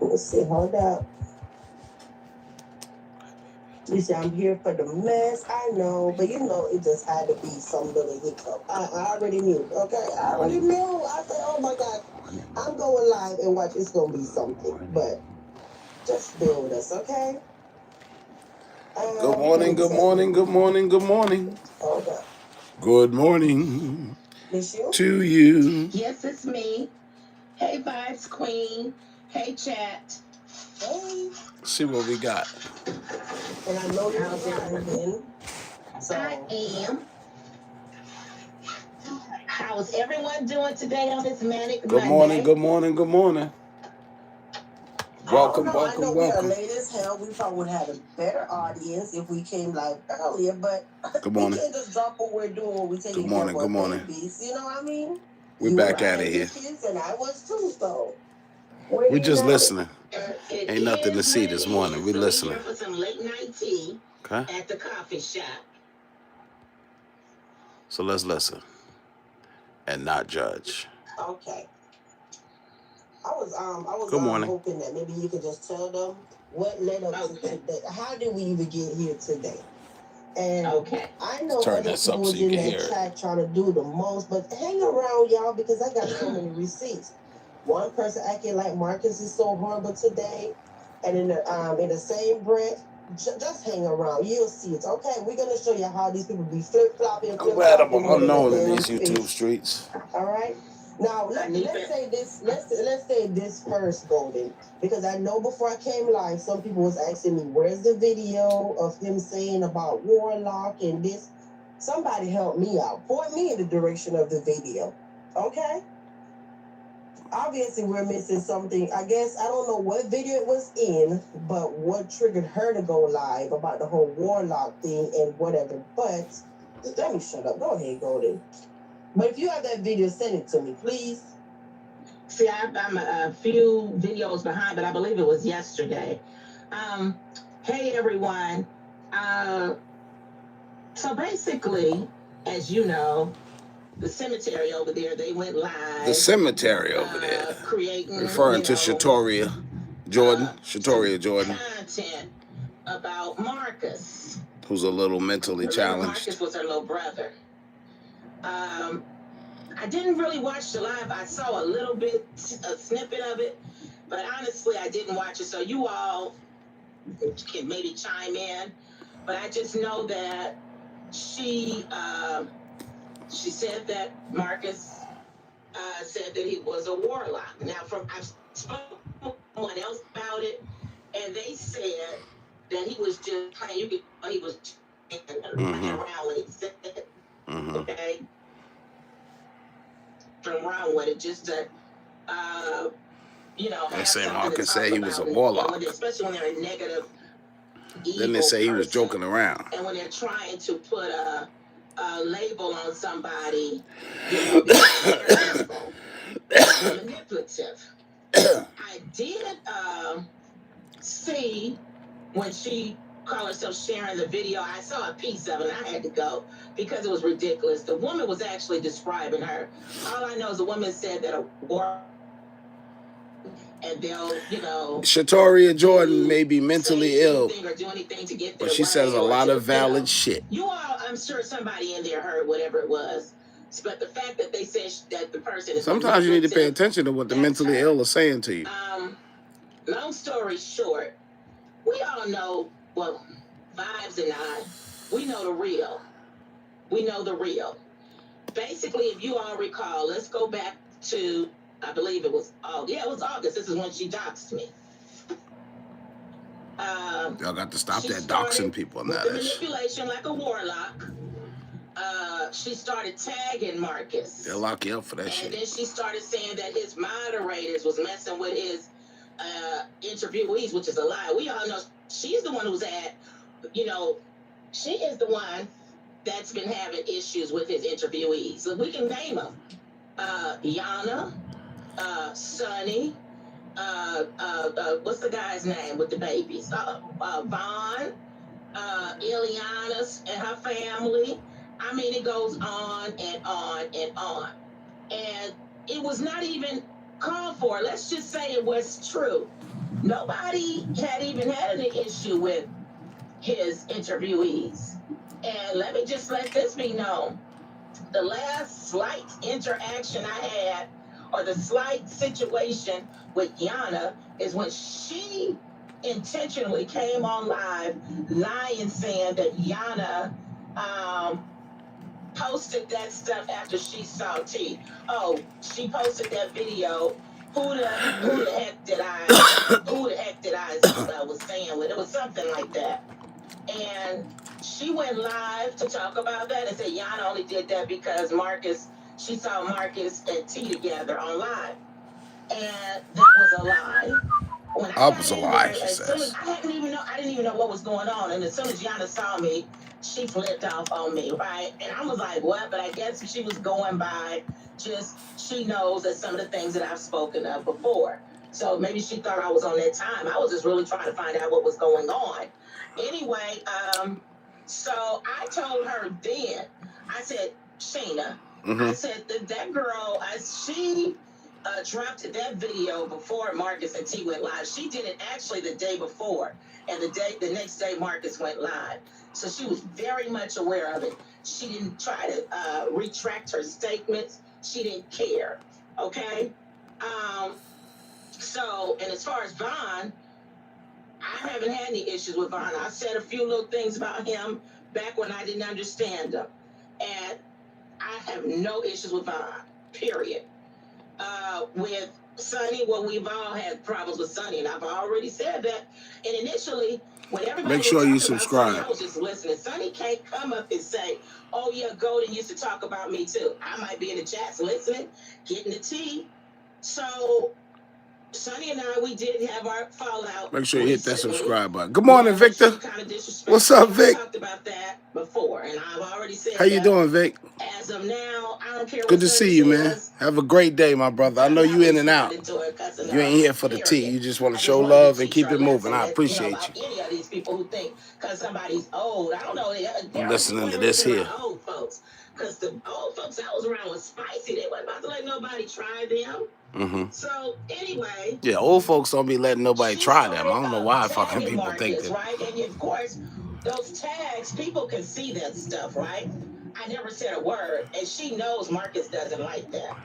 Let's see, hold up. You see, I'm here for the mess. I know, but it just had to be some little hiccup. I already knew. Okay, I already knew. I said, oh my God, I'm going live and watch. It's gonna be something. But just bear with us, okay? Good morning, good morning, good morning, good morning. Hold up. Good morning Miss you? to you. Yes, it's me. Hey, Vibes Queen. Hey, chat. Hey. Let's see what we got. And I know you're How's it? driving. So I am. How's everyone doing today on this manic Good morning, Monday? good morning, good morning. Welcome, I welcome, know we are welcome. late as hell. We probably would have had a better audience if we came live earlier, but Good we morning. can't just drop what we're doing when we're taking Good care morning, of our good morning. babies. You know what I mean? We're You were back out of raising here. kids, and I was too. So We just listening. It Ain't nothing to is see what it this morning. is. We So listening. we're here for some late night tea Okay? at the coffee shop. So let's listen and not judge. Okay. I was Good morning. hoping that maybe you could just tell them what led up to today. How did we even get here today? And I know Turn other this up people so was you in can that hear it. chat trying to do the most, but hang around, y'all, because I got so many receipts. One person acting like Marcus is so horrible today, and in the same breath, just hang around. You'll see it. Okay, we're gonna show you how these people be flip flopping, I'm flip glad I'm flopping. unknown in these YouTube streets. All right. Now let's say this. Let's say this first, Golden, because I know before I came live, some people was asking me, "Where's the video of him saying about Warlock and this?" Somebody help me out. Point me in the direction of the video. Okay. Obviously, we're missing something. I guess I don't know what video it was in, but what triggered her to go live about the whole Warlock thing and whatever. But let me shut up. Go ahead, Golden. But if you have that video, send it to me, please. See, I'm a few videos behind, but I believe it was yesterday. Hey, everyone. So basically, as you know, the cemetery over there, they went live. The cemetery over there. Creating, referring to Shatoria Jordan. Shatoria Jordan. Content about Marcus. Who's a little mentally challenged. Marcus was her little brother. I didn't really watch the live. I saw a little bit, a snippet of it, but honestly, I didn't watch it. So you all can maybe chime in. But I just know that she said that Marcus said that he was a warlock. Now, I've spoken to someone else about it, and they said that he was just playing. He was playing around when he said it. Okay. Around with it just to, They say Marcus said he was a warlock. Especially when they're in negative. Then they say he was joking around. And when they're trying to put a label on somebody, manipulative. I did see when she called herself sharing the video. I saw a piece of it, and I had to go because it was ridiculous. The woman was actually describing her. All I know is the woman said that a war. And they'll, Shatoria Jordan may be mentally ill, but she says a lot of valid shit. You all, I'm sure somebody in there heard whatever it was. But the fact that they said that the person is sometimes you need to pay attention to what the mentally ill are saying to you. Long story short, we all know, well, Vibes and I, we know the real. We know the real. Basically, if you all recall, let's go back to, I believe it was August. Yeah, it was August. This is when she doxed me. Y'all got to stop that doxing people on that. Manipulation like a warlock. She started tagging Marcus. They'll lock you up for that shit. And then she started saying that his moderators was messing with his interviewees, which is a lie. We all know she's the one who's she is the one that's been having issues with his interviewees. So we can name them. Yana, Sonny, what's the guy's name with the babies? Vaughn, Ileana's and her family. I mean, it goes on and on and on. And it was not even called for. Let's just say it was true. Nobody had even had an issue with his interviewees. And let me just let this be known. The last slight interaction I had, or the slight situation with Yana, is when she intentionally came on live lying, saying that Yana posted that stuff after she saw T. Oh, she posted that video. Who the heck did I was saying with it? Was something like that. And she went live to talk about that and said Yana only did that because she saw Marcus and T together on live. And that was a lie. When I was a got in lie, there, she as soon says. as I didn't even know what was going on. And as soon as Yana saw me, she flipped off on me, right? And I was like, what? But I guess she was going by she knows that some of the things that I've spoken of before. So maybe she thought I was on that time. I was just really trying to find out what was going on. Anyway, so I told her then, I said, Sheena, I said that girl, she dropped that video before Marcus and T went live. She did it actually the day before, and the next day Marcus went live. So she was very much aware of it. She didn't try to retract her statements. She didn't care. Okay. So, and as far as Vaughn, I haven't had any issues with Vaughn. I said a few little things about him back when I didn't understand him, and I have no issues with Vaughn. Period. With Sonny, well, we've all had problems with Sonny, and I've already said that. And initially, when everybody Make sure you was talking about Sonny, subscribe. I was just listening. Sonny can't come up and say, oh, yeah, Golden used to talk about me, too. I might be in the chats listening, getting the tea. So Sonny and I, we did have our fallout. Make sure you hit that recently. subscribe button. Good morning, Yeah, Victor. she kind of disrespected What's up, me. Vic? I talked about that before, and I've already said How you doing, Vic? As of now, I don't care Good what to Sonny see you, man. says. Have a great day, my brother. I know you in and out. You ain't here for the tea. Period. You just want I to just show wanted to love and teach keep her it a moving. lesson I that, appreciate about you. any of these people who think because somebody's old, I don't know. I'm listening to this here. Old folks, because the old folks I was around was spicy. They wasn't about to let nobody try them. So anyway, yeah, old folks don't be letting nobody try them. I don't know why fucking people Marcus, think that. Right, and of course, those tags, people can see that stuff, right? I never said a word, and she knows Marcus doesn't like that.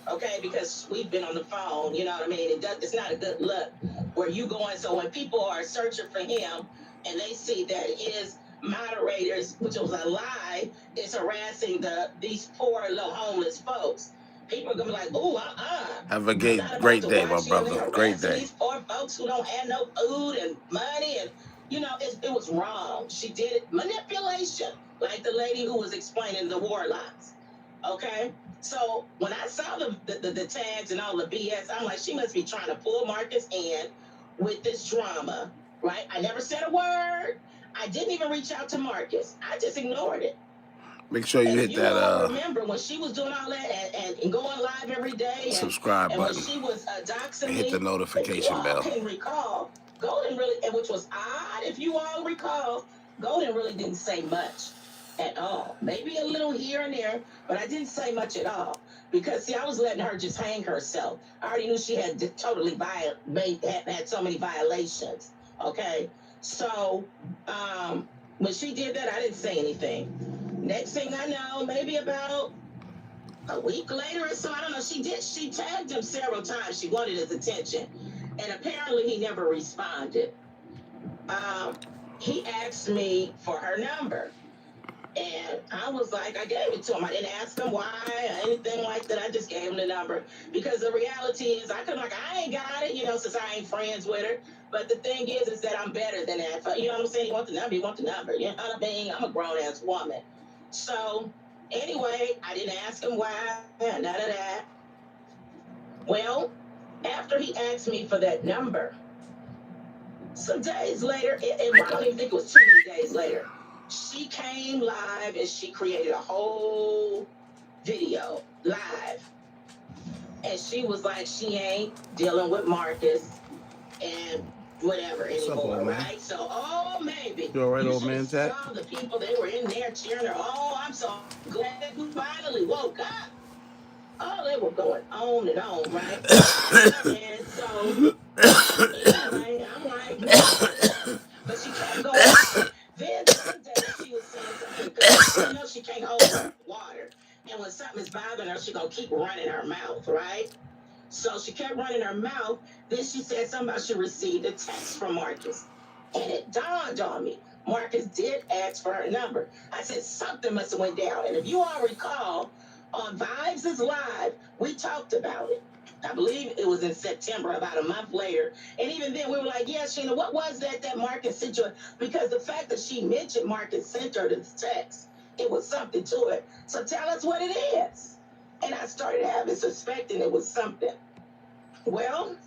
Okay, because we've been on the phone, you know what I mean? It's not a good look where you going. So when people are searching for him and they see that his moderators, which was a lie, is harassing these poor little homeless folks, people are gonna be like, "Oh, Have a great day, my brother. Great day." These poor folks who don't have no food and money, and it was wrong. She did it manipulation, like the lady who was explaining the warlocks. Okay. So when I saw the tags and all the BS, I'm like, she must be trying to pull Marcus in with this drama, right? I never said a word. I didn't even reach out to Marcus. I just ignored it. Make sure you hit that. Remember when she was doing all that and going live every day, subscribe and button. When she was doxing and hit the notification bell. If you all can recall, Golden really, and which was odd, if you all recall, Golden really didn't say much at all. Maybe a little here and there, but I didn't say much at all because see, I was letting her just hang herself. I already knew she had totally had so many violations. Okay, so when she did that, I didn't say anything. Next thing I know, maybe about a week later or so, I don't know. She tagged him several times. She wanted his attention, and apparently he never responded. He asked me for her number. And I was like, I gave it to him. I didn't ask him why or anything like that. I just gave him the number because the reality is I ain't got it, since I ain't friends with her. But the thing is that I'm better than that. You know what I'm saying? You want the number. You know what I mean? I'm a grown-ass woman. So anyway, I didn't ask him why, none of that. Well, after he asked me for that number, some days later, I don't even think it was too many days later, she came live and she created a whole video live. And she was like, she ain't dealing with Marcus and whatever anymore, right? So, maybe. You all right, old man, Tat? Saw the people, they were in there cheering her. Oh, I'm so glad you finally woke up. Oh, they were going on and on, right? And so, anyway, So she kept running her mouth. Then she said something about she received a text from Marcus. And it dawned on me. Marcus did ask for her number. I said, something must have went down. And if you all recall, on Vibes is Live, we talked about it. I believe it was in September, about a month later. And even then, we were like, yeah, Sheena, what was that Marcus sent you? Because the fact that she mentioned Marcus sent her this text, it was something to it. So tell us what it is. And I started having suspecting it was something. Well,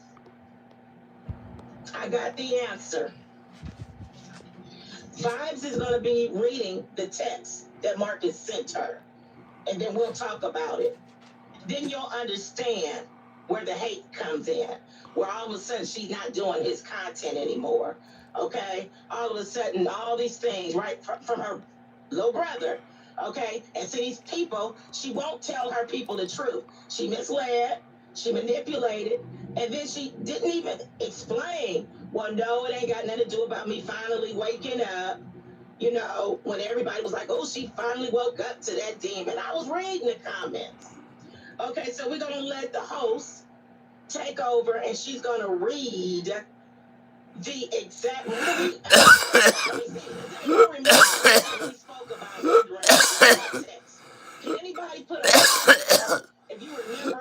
I got the answer. Vibes is going to be reading the text that Marcus sent her. And then we'll talk about it. Then you'll understand where the hate comes in. Where all of a sudden she's not doing his content anymore. Okay? All of a sudden, all these things, right, from her little brother. Okay? And see, these people, she won't tell her people the truth. She misled, she manipulated, and then she didn't even explain, well, no, it ain't got nothing to do about me finally waking up. You know, when everybody was like, oh, she finally woke up to that demon. I was reading the comments. Okay, so we're going to let the host take over, and she's going to read the exact... we spoke about it. Can anybody put a... If you remember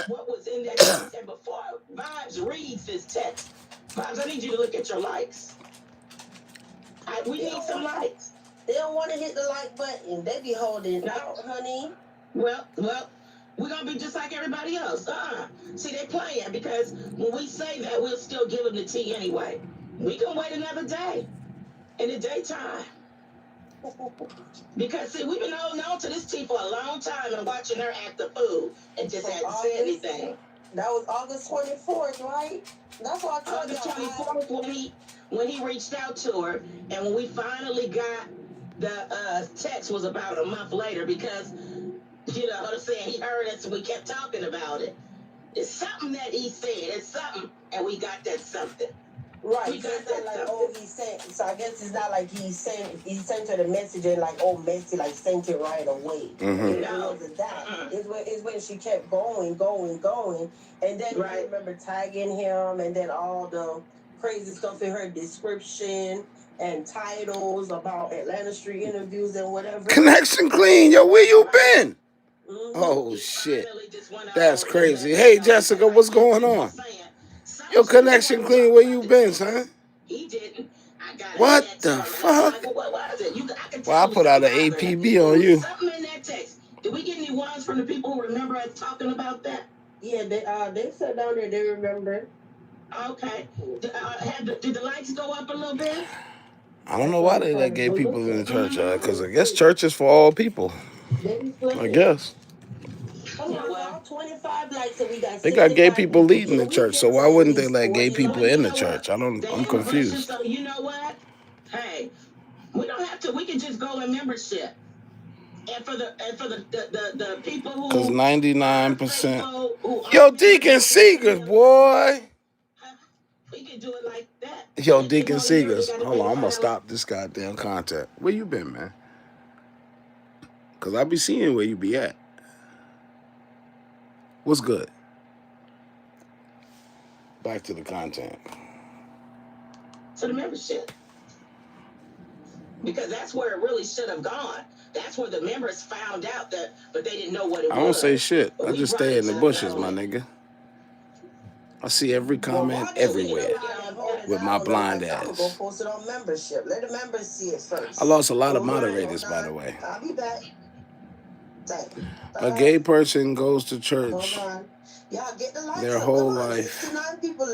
what was in that text, and before Vibes reads this text, Vibes, I need you to look at your likes. We need some likes. They don't want to hit the like button. They be holding out, honey. Well, we're going to be just like everybody else. See, they're playing because when we say that, we'll still give them the tea anyway. We can wait another day in the daytime. Because, see, we've been holding on to this tea for a long time and watching her act the fool and just hadn't said anything. That was August 24th, right? That's what I told you. August 24th when he reached out to her, and when we finally got the text was about a month later because, you know what I'm saying, he heard us and we kept talking about it. It's something that he said. It's something, and we got that something. Right. We got that like, something. Oh, he sent. So I guess it's not like he sent her the message and like, oh, Messi like sent it right away. Mm-hmm. It wasn't that. It's when she kept going, and then I remember tagging him, and then all the crazy stuff in her description and titles about Atlanta Street interviews and whatever. Connection clean, yo. Where you been? Oh shit, that's crazy. Hey Jessica, what's going on? Yo, connection clean. Where you been, son? What the fuck? Well, I put out an APB on you. Something in that text. Did we get any ones from the people who remember us talking about that? Yeah, they sat down there. They remember. Okay. Did the lights go up a little bit? I don't know why they let gay people in the church, because I guess church is for all people. I guess. They got gay people leading the church, so why wouldn't they let gay people in the church? I'm confused. So you know what? Hey, we don't have to. We can just go in membership. And for the people who, because 99%. Yo, Deacon Seegers, boy. We can do it like that. Yo, Deacon Seegers. Hold on, I'm gonna stop this goddamn content. Where you been, man? Because I be seeing where you be at. What's good? Back to the content. To the membership. Because that's where it really should have gone. That's where the members found out that, but they didn't know what it was. I don't say shit. I just stay in the bushes, my nigga. I see every comment everywhere with my blind ass. I'm gonna post it on membership. Let the members see it first. I lost a lot of moderators, by the way. I'll be back. A gay person goes to church. Their whole life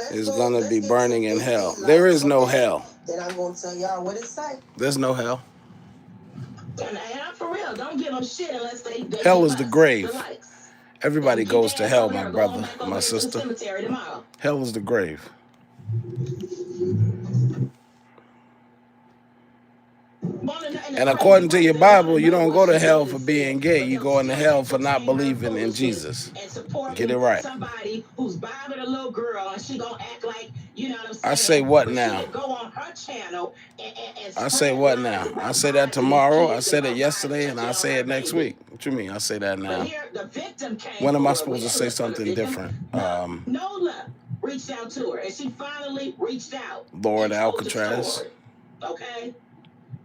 is gonna be burning in hell. There is no hell. Then I'm gonna tell y'all what it say. There's no hell. And I'm for real. Don't give them shit unless they hell is the grave. Everybody goes to hell, my brother, my sister. Hell is the grave. And according to your Bible, you don't go to hell for being gay. You go into hell for not believing in Jesus. Get it right. Somebody who's bothering a little girl and she gonna act like, you know what I'm saying? I say what now? Go on her channel and I say spread what lies now? I about say that God to these tomorrow. I kids said and it about God yesterday, and touching I on say her it next baby. week. What you mean? I say that But now. here, the victim came When am I forward supposed to with say for the something victim. different? Nola reached out to her, and she finally reached out Lord and told the Alcatraz. story. Okay.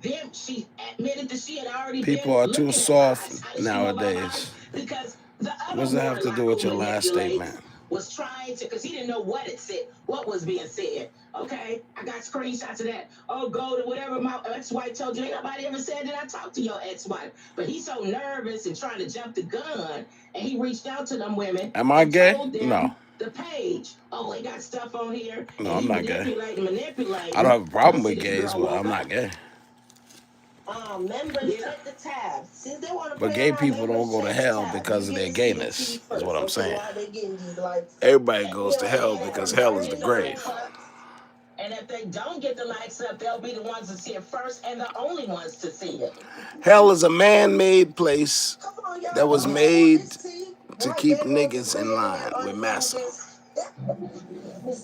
Then she admitted that she had already People been are too looking at lies. soft How did she know about lies? nowadays. Because the What other does that have to warlock do with who your last manipulates statement? was trying to, because he didn't know what it said, what was being said. Okay, I got screenshots of that. Oh, go to whatever my ex-wife told you. Ain't nobody ever said that I talked to your ex-wife. But he's so nervous and trying to jump the gun, and he reached out to them women. Am I and gay? told them No. the page. Oh, they got stuff on here, No, and I'm he not gay. manipulating. I don't have a problem See, with this gays, girl but woke I'm not up. gay. Members check the tabs. Since they want to But play gay around, people don't members go to check the hell tabs. because You of their get to see the gayness, tea is first. what I'm Okay, saying. why they getting these likes? Everybody And, goes to hell because hell is the grave. And if they don't get the likes up, they'll be the ones to see it first and the only ones to see it. Hell is a man-made place that was made to keep niggas in line with massa.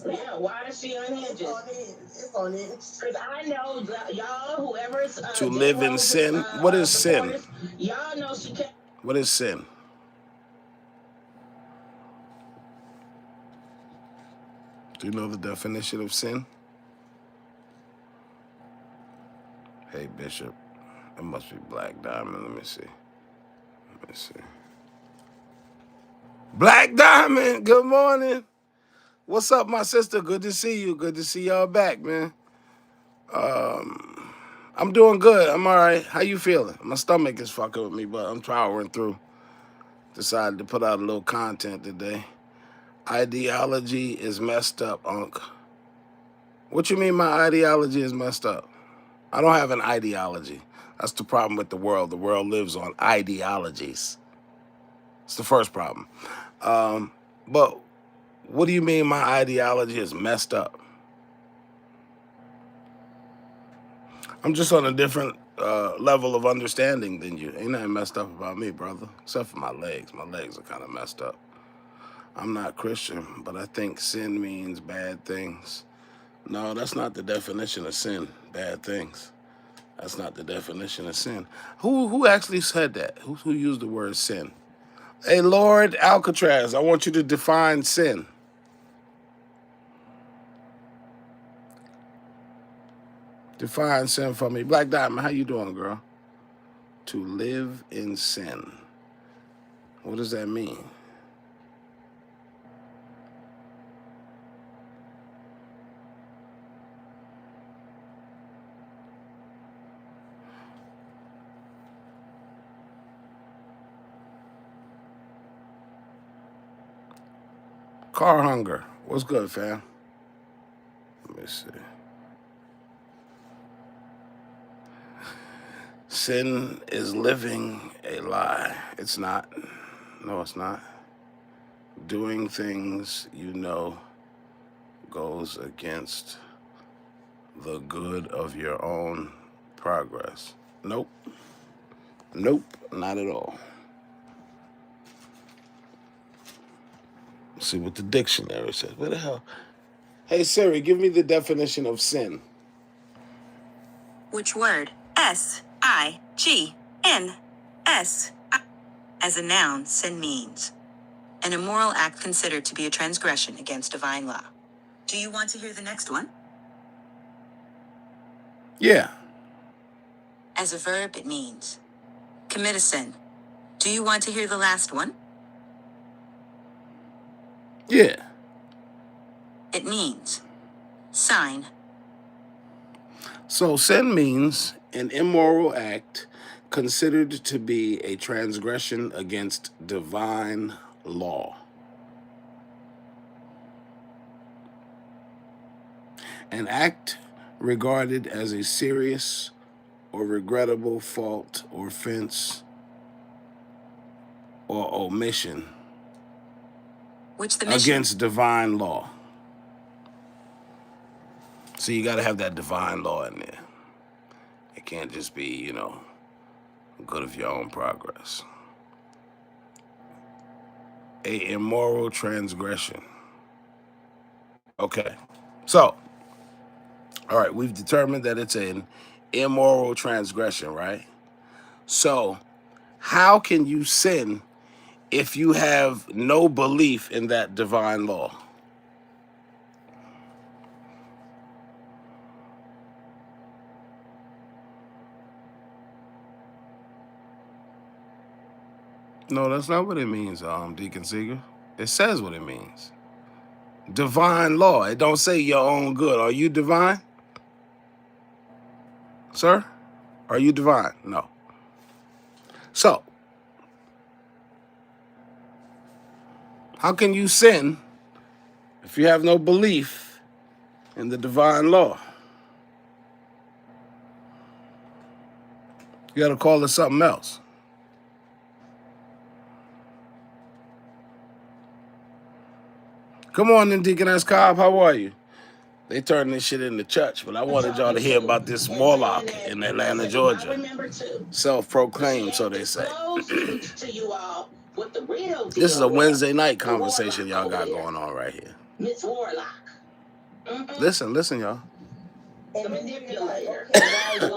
Yeah, why is she unhinged? It's on it. Because I know y'all, whoever's To live in sin. What is sin? Y'all know she can't. What is sin? Do you know the definition of sin? Hey, Bishop. It must be Black Diamond. Let me see. Black Diamond, good morning. What's up, my sister? Good to see you. Good to see y'all back, man. I'm doing good. I'm all right. How you feeling? My stomach is fucking with me, but I'm powering through. Decided to put out a little content today. Ideology is messed up, Unc. What you mean my ideology is messed up? I don't have an ideology. That's the problem with the world. The world lives on ideologies. It's the first problem. But what do you mean my ideology is messed up? I'm just on a different level of understanding than you. Ain't nothing messed up about me, brother. Except for my legs. My legs are kind of messed up. I'm not Christian, but I think sin means bad things. No, that's not the definition of sin, bad things. That's not the definition of sin. Who actually said that? Who used the word sin? Hey, Lord Alcatraz, I want you to define sin. Define sin for me. Black Diamond, how you doing, girl? To live in sin. What does that mean? Car hunger. What's good, fam? Let me see. Sin is living a lie. It's not. No, it's not. Doing things you know goes against the good of your own progress. Nope. Nope, not at all. Let's see what the dictionary says. What the hell? Hey Siri, give me the definition of sin. Which word? S-I-G-N-S. As a noun, sin means an immoral act considered to be a transgression against divine law. Do you want to hear the next one? Yeah. As a verb, it means commit a sin. Do you want to hear the last one? Yeah. It means sign. So sin means an immoral act considered to be a transgression against divine law. An act regarded as a serious or regrettable fault or offense or omission against divine law. So you got to have that divine law in there. It can't just be, good of your own progress. A immoral transgression. Okay. So, All right, we've determined that it's an immoral transgression, right? So, how can you sin if you have no belief in that divine law? No, that's not what it means, Deacon Seeger. It says what it means. Divine law. It don't say your own good. Are you divine? Sir? Are you divine? No. So, how can you sin if you have no belief in the divine law? You got to call it something else. Come on then, Deaconess Cobb. How are you? They turned this shit into church, but I wanted y'all to hear about this warlock in Atlanta, Georgia. Self-proclaimed, so they say. This is a Wednesday night conversation y'all got going on right here. Miss Warlock. Listen, y'all. And then you're like, okay, why is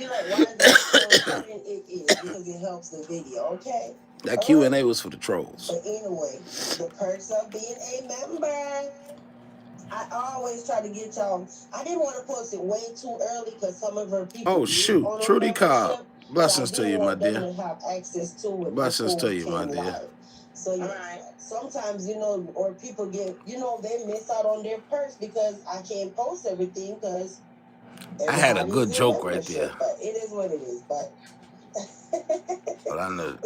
that so important? It is because it helps the video, okay? That Q&A was for the trolls. But anyway, the perks of being a member. I always try to get y'all. I didn't want to post it way too early because some of her people. Oh shoot, Trudy Cobb. Blessings to you, my dear. Have access to it. Blessings to you, my dear. So sometimes, or people get, they miss out on their perks because I can't post everything because I had a good joke right there. But it is what it is. But I know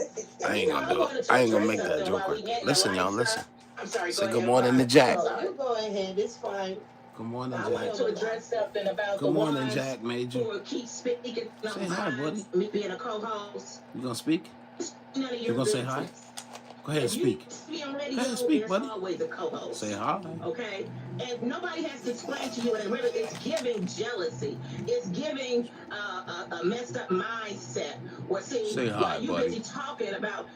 I ain't gonna do it. I ain't gonna make that joke right there. Listen, y'all, listen. I'm sorry. Say good morning to Jack. You go ahead. It's fine. Good morning, Jack. I wanted to address something about good morning, Jack Major. Who keep speaking. Say hi, buddy. Me being a co-host. You gonna speak? You gonna say hi? Go ahead and speak. Go ahead and speak, buddy. Always a co-host. Say hi. Okay? And nobody has to explain to you, and really it's giving jealousy. It's giving a messed up mindset. Where say hi, you buddy. busy talking about,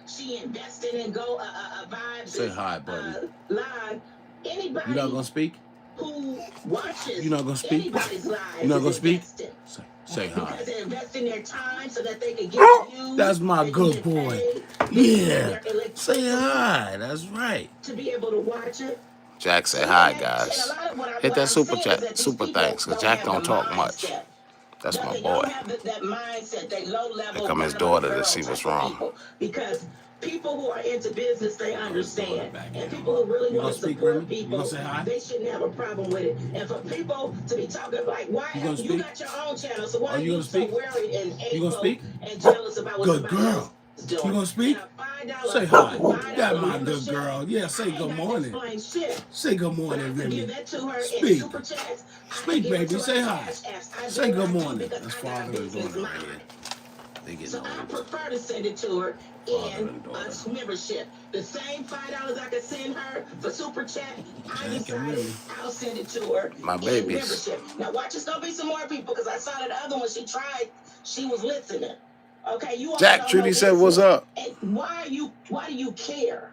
she invested in vibes. Say hi, buddy. Line. Anybody you not gonna speak? Who watches you not gonna speak? Anybody's lives you not gonna speak? Say hi. Because they're investing their time so that they can get views. That's my good boy. Yeah. Say hi. That's right. To be able to watch it. Jack say hi, guys. Hit that super chat, super thanks, because Jack don't talk much. That's my boy. Here come his daughter to see what's wrong. Because people who are into business, they understand. And people who really want to support people, they shouldn't have a problem with it. And for people to be talking like, why you got your own channel, so why are you so worried and hateful and jealous about what's good girl. You gonna speak? Say hi. That's my good girl. Yeah, say good morning. Say good morning, Remy. Speak. Speak, baby. Say hi. Say good morning. That's father and daughter right here. They get so I prefer to send it to her in a membership. The same $5 I could send her for super chat, I decided I'll send it to her my babies. In membership. Now watch, it's gonna be some more people because I saw that other one she tried. She was listening. Okay, you all Jack Trudy said, "What's up?" And why do you care?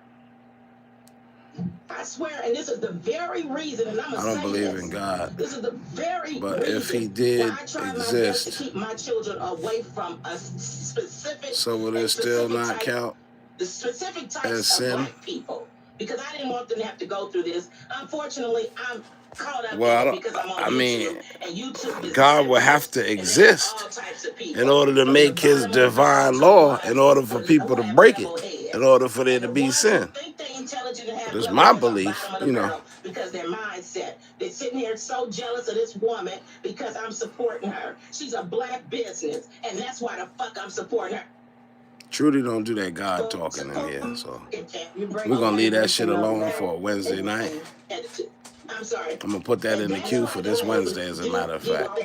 I swear, and this is the very reason, and I don't believe in God. This is the very but reason if he did I try exist, my best to keep my children away from a specific. So will it still not count the specific types as sin? Of black people? Because I didn't want them to have to go through this. Unfortunately, I'm caught up because I'm on YouTube, and YouTube God will have to exist in order to make his divine law, in order for people to break it, in order for there to be sin. That's my belief, Because their mindset. They're sitting here so jealous of this woman because I'm supporting her. She's a black business, and that's why the fuck I'm supporting her. Trudy don't do that God talking in here, so we're gonna leave that shit alone for a Wednesday night. I'm sorry. I'm gonna put that in the queue for this Wednesday, as a matter of fact.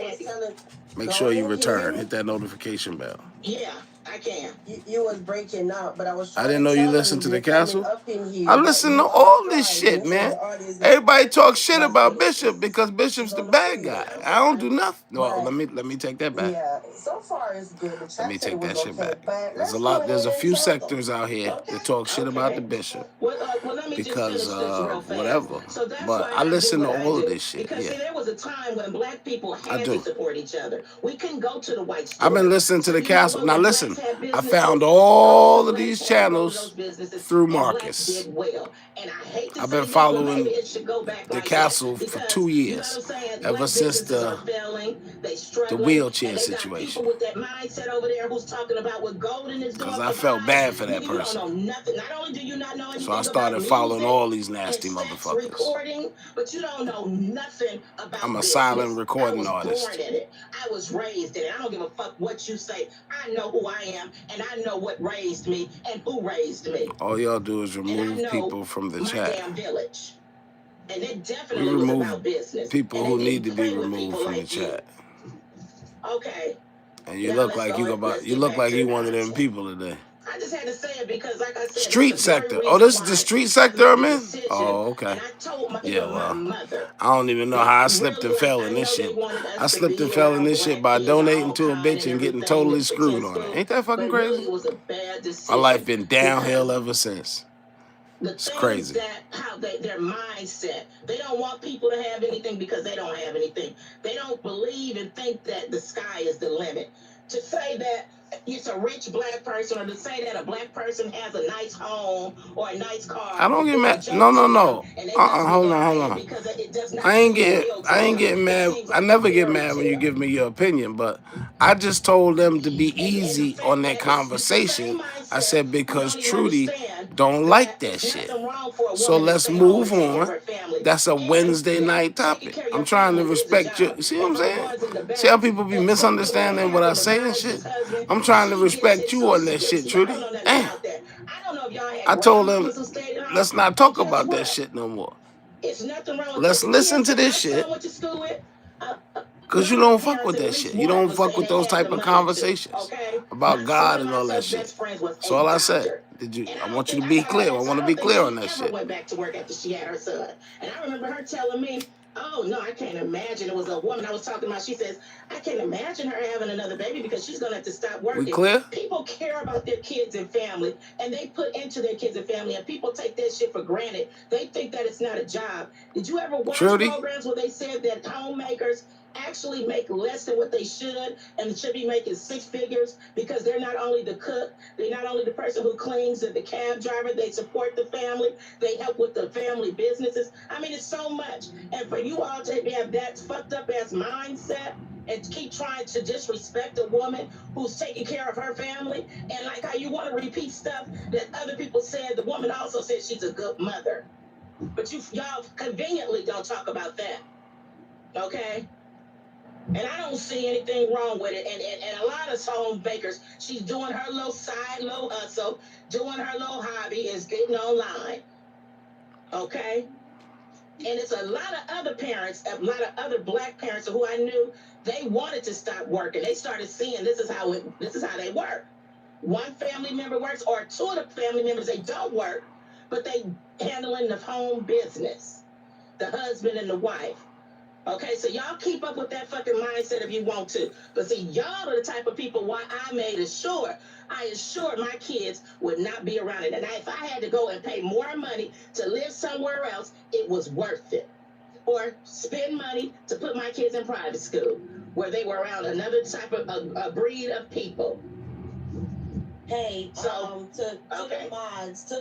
Make sure you return. Hit that notification bell. Yeah. I can. You was breaking up, but I was trying I didn't know you listened to the castle. up in here, I listen to all this shit, man. Everybody talk shit about Bishop because Bishop's the bad guy. I don't do nothing. Well, let me take that back. Yeah, so far it's good. The Let me chat take that shit okay, back. There's a few sectors out here that talk shit about the Bishop Well, let me because just finish this real fast. whatever. So that's But why I listen to do what I all of do. this shit. Because Yeah. see, there was a time when black people I had do. to support each other. We couldn't go to the white store. I've been listening to the You know castle. what, Now when listen, blacks had I businesses, found all all the of these blacks had to go to those channels businesses, through and blacks Marcus. did well. And I hate to I've say been that, but maybe following it should go back the like castle that. for Because, 2 you know what years, I'm saying? ever Black since businesses are failing, they the struggling, wheelchair and they got situation. people with that mindset over there who's talking about what Golden is doing Because for I felt vibes. bad for that Nigga, you don't know person. nothing. Not only do you not know anything So I about started following music all these and nasty sex motherfuckers. recording, but you don't know nothing about I'm a business. silent I recording was artist. born in it. I was raised in it. I don't give a fuck what you say. I know who I am, and I know what raised me and who raised me. All y'all do is And I remove know people from the my chat. damn village. And it We definitely was remove about business. people And who they need didn't to be play with removed people from the like you. chat. Okay. And you Now look let's like go. Let's you get look back like to you the one of them content. people today. I just had to say it because, like I said, Street it's the very sector. Oh, reason this is the why street I sector I'm made the in? decision. Oh, okay. And I told my, Yeah, even my well, mother, I don't even know they how I slipped really, and like, fell I in this know they shit. wanted I us to slipped and be fell in around this shit black by kids all donating to a kind bitch and and getting everything totally to screwed pretend on it. school. Ain't that fucking But really, crazy? it was a bad My decision. life been downhill Because ever since. the It's things crazy. that how their mindset, they don't want people to have anything because they don't have anything. They don't believe and think that the sky is the limit. To say that it's a rich black person, or to say that a black person has a nice home or a nice car, I don't get is a mad. joke No. to them, and they must be Hold lying on. because it does not I ain't seem real to them. getting It mad. seems I like a never get fairy mad when you tale. give me your opinion, but I just told them to be And the easy fact on that that it's the conversation. same I mindset said who because don't even Trudy understand don't like that that it's shit. nothing wrong for a So woman to let's stay home move and take care of on. her family. That's a And Wednesday yeah, night taking topic. care of I'm your trying to family is a respect you. job. See what And I'm for the saying? ones in the See how back people be that think that what misunderstanding what I happened to say and shit? Vibes' husband, I'm trying to she gets respect it, you so on she that shit, gets it. Y'all Trudy. don't know nothing Damn. about that. I don't know if y'all had I told them, grandmothers who stayed at home, let's not but talk guess about that what? shit no more. It's nothing wrong with Let's the listen kids to that my this son shit. went to school with. Because you None of the don't fuck with parents, at that least shit. You one, don't was fuck saying with they those had the type of money to. conversations Okay, about God one of and my all that son's shit. best friends was So a all I said, doctor. And I I don't want you think to I be gotta clear. I ask. I want to don't be think clear on she that ever shit. went back to work after she had her son. And I remember her telling me, "Oh no, I can't imagine." It was a woman I was talking about. She says, "I can't imagine her having another baby because she's gonna have to stop We working." clear? People care about their kids and family, and they put into their kids and family, and people take that shit for granted. They think that it's not a job. Did you ever watch Trudy? programs where they said that homemakers actually make less than what they should and should be making six figures because they're not only the cook, they're not only the person who cleans and the cab driver, they support the family, they help with the family businesses. I mean, it's so much. And for you all to have that fucked up ass mindset and keep trying to disrespect a woman who's taking care of her family, and like how you want to repeat stuff that other people said, the woman also said she's a good mother. But y'all conveniently don't talk about that. Okay? And I don't see anything wrong with it. And a lot of home bakers, she's doing her little side, little hustle, doing her little hobby, is getting online. Okay? And it's a lot of other parents, a lot of other black parents who I knew, they wanted to stop working. They started seeing this is how they work. One family member works, or two of the family members, they don't work, but they handling the home business, the husband and the wife. Okay, so y'all keep up with that fucking mindset if you want to. But see, y'all are the type of people why I assured my kids would not be around it. And if I had to go and pay more money to live somewhere else, it was worth it. Or spend money to put my kids in private school, where they were around another type of a breed of people. Hey, So, to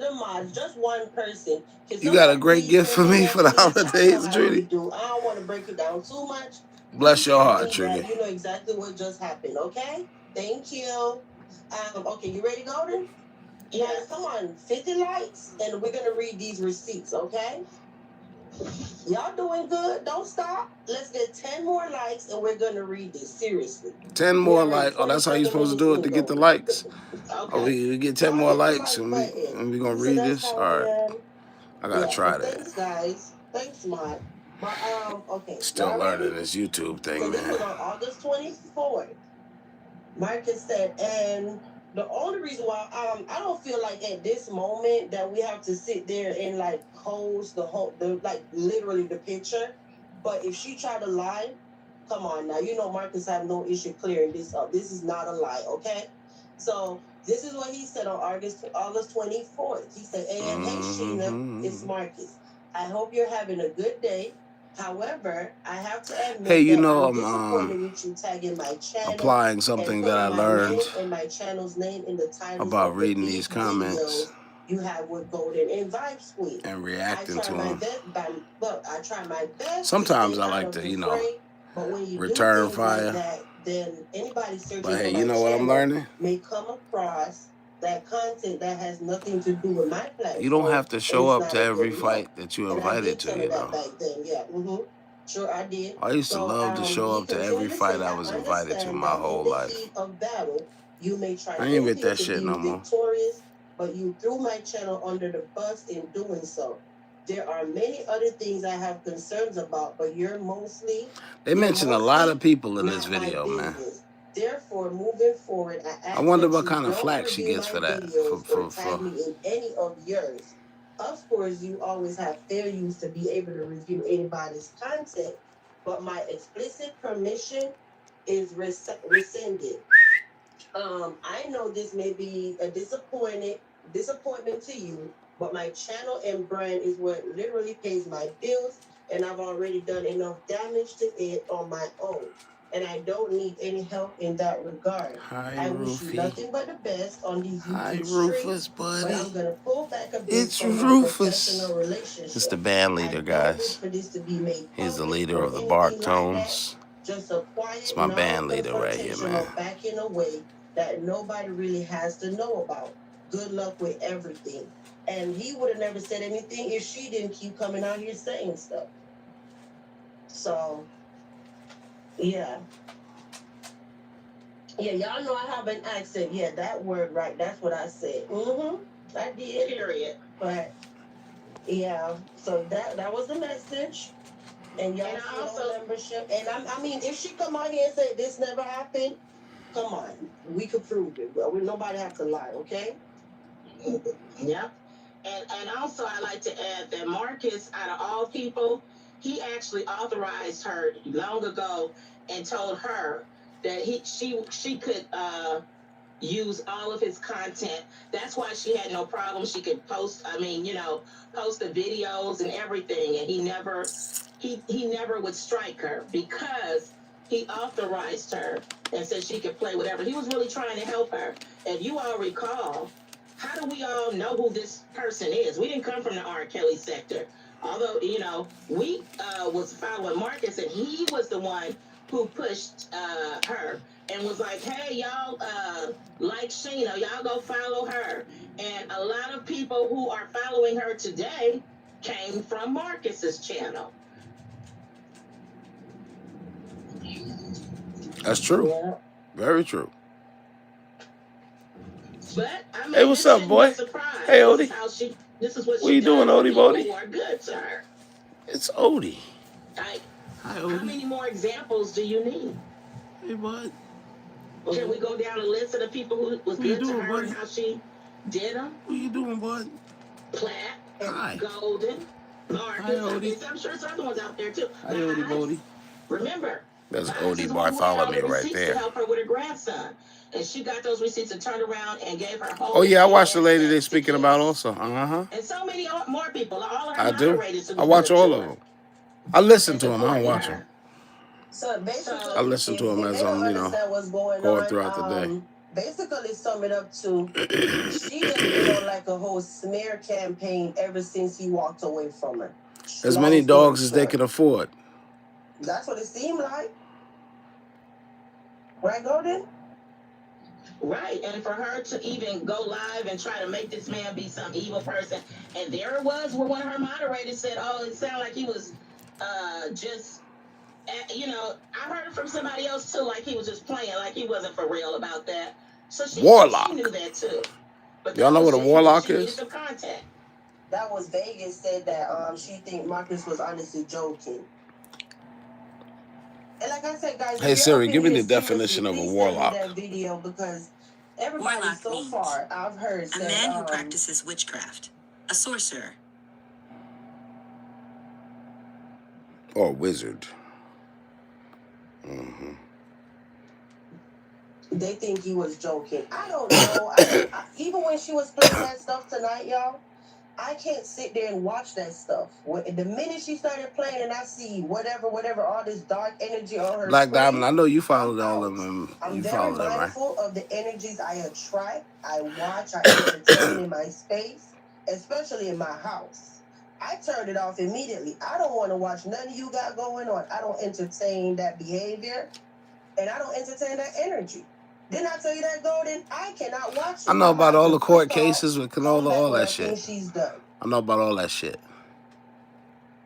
the mods, just one person. You got a great gift for me for the holidays, Trudy? I don't want to break it down too much. Bless your heart, Trudy. You know exactly what just happened, okay? Thank you. Okay, you ready, Golden? Yes. Come on, 50 likes, and we're gonna read these receipts, okay? Y'all doing good. Don't stop. Let's get 10 more likes, and we're gonna read this seriously. 10 more likes. Oh, that's how you're supposed to do it to get the likes. Okay. Oh, we get 10 more likes, and we're gonna read this. All right. I gotta try that. Thanks, guys. Thanks, Mod. But okay. Still learning this YouTube thing, so man. this was on August 24th. Marcus said, and The only reason why I don't feel like at this moment that we have to sit there and like pose the like literally the picture. But if she tried to lie, come on now, you know Marcus have no issue clearing this up. This is not a lie, okay? So this is what he said on August 24th. He said, hey Sheena, it's Marcus. I hope you're having a good day. However, I have to admit Hey, you that know, I'm disappointed with you tagging my channel, applying something that I learned and my channel's name in the titles about of reading the these comments you have with Golden and Vibes Queen. and reacting to my them. I try my best. Sometimes to I stay like out to, of the you know, fray, but when you return do things fire. like that, then anybody searching But hey, for you my know what I'm channel learning? may come across that content that has nothing to do with my platform. You don't have to show and it's up not to a every good fight look. that you And I invited did to, tell her you that know. back then, yeah. Sure, I did. I used to So, love to show he up to continued every to fight say, I was invited to understand my that whole in the life. heat of battle, you may try I ain't with anything that to shit be no more. victorious, but you threw my channel under the bus in doing so. There are many other things I have concerns about, but They mentioned a lot of people in this not my video, man. business. Therefore, moving forward, I I ask wonder that what you kind of don't flack she review gets my for that. videos or tag me in any of yours. Of course, you always have fair use to be able to review anybody's content, but my explicit permission is rescinded. I know this may be a disappointment to you, but my channel and brand is what literally pays my bills, and I've already done enough damage to it on my own. And I don't need any help in that regard. Hi, I wish you Rufy. nothing but the best on these Hi, YouTube Rufus, streets, buddy. but I'm gonna pull back a bit It's from my Rufus. professional relationship. It's the band leader, I don't guys. wish for this to be made He's the public leader or of the anything Bark like Tones. that. Just a quiet, It's my band leader right here, man. backing away that nobody really has to know about. Good luck with everything. And he would have never said anything if she didn't keep coming out here saying stuff. So, yeah. Yeah, y'all know I have an accent. Yeah, that word right. That's what I said. I did. Period. But, yeah. So that was the message. And y'all also membership. And I mean, if she come out here and say this never happened, come on, we could prove it. Well, nobody have to lie, okay? Yep. And also, I like to add that Marcus, out of all people, he actually authorized her long ago and told her that she could use all of his content. That's why she had no problem. She could post. Post the videos and everything. And he never would strike her because he authorized her and said she could play whatever. He was really trying to help her. If you all recall, how do we all know who this person is? We didn't come from the R. Kelly sector. Although, we was following Marcus, and he was the one who pushed her and was like, hey, y'all, like Sheena, y'all go follow her. And a lot of people who are following her today came from Marcus's channel. That's true. Yeah. Very true. But, I mean, hey, what's up, boy? Hey, Odie. This is what you doing, Odie Bodie? Who are good to her. It's Odie. Hi, Odie. How many more examples do you need? Hey, bud. Can we go down a list of the people who was good to her and how she did them? What you doing, bud? Platt, Hi. Golden, Marcus. Hi, Odie. I'm sure some other ones out there, too. Hi, Odie Bodie. Remember, that's Odie Bartholomew right there. To help her with her grandson. And she got those receipts and turned around and gave her whole. Oh, yeah, I watched the lady they're speaking about also. And so many more people. All her I do. I watch all of them. I listen to them. I don't watch them. So basically, I listen to them as I'm, going throughout the day. Basically, sum it up to she has been on like a whole smear campaign ever since he walked away from her. As many dogs as they can afford. That's what it seemed like. Right, Golden? Right, and for her to even go live and try to make this man be some evil person, and there it was where one of her moderators said, "Oh, it sounded like he was just." I heard it from somebody else too, like he was just playing, like he wasn't for real about that. So she knew that too. But y'all know what a warlock is? Some content. That was Vegas said that she think Marcus was honestly joking. And like I said, guys, hey Siri, give me the definition of a warlock. That video because Everybody Warlock so means far, I've heard a said, man who practices witchcraft, a sorcerer. Or wizard. Mm-hmm. They think he was joking. I don't know. Even when she was playing that stuff tonight, y'all, I can't sit there and watch that stuff. The minute she started playing and I see whatever, all this dark energy on her Black screen, Diamond, I know you followed I'm all out. of them. I'm You very followed them, right? mindful of the energies I attract, I watch, I entertain in my space, especially in my house. I turned it off immediately. I don't want to watch none of you got going on. I don't entertain that behavior, and I don't entertain that energy. Didn't I tell you that, Golden? I cannot watch it. I know about all the court First off, cases with Canola, all that shit. She's done. I know about all that shit.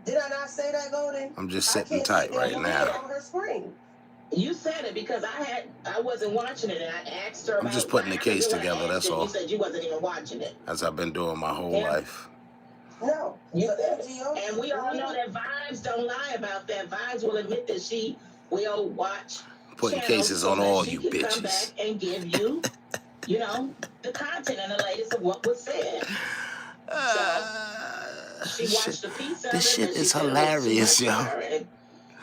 Did I not say that, Golden? I'm just sitting tight right now. On her screen. You said it because I wasn't watching it, and I asked her. I'm just putting the case together, that's all. You said you wasn't even watching it. As I've been doing my whole life. No, you said it. And we all know that Vibes don't lie about that. Vibes will admit that she will watch. Putting cases on all you bitches. Come back and give you, you know, the content and the latest of what was said. She watched a piece of this it. Shit is hilarious, yo.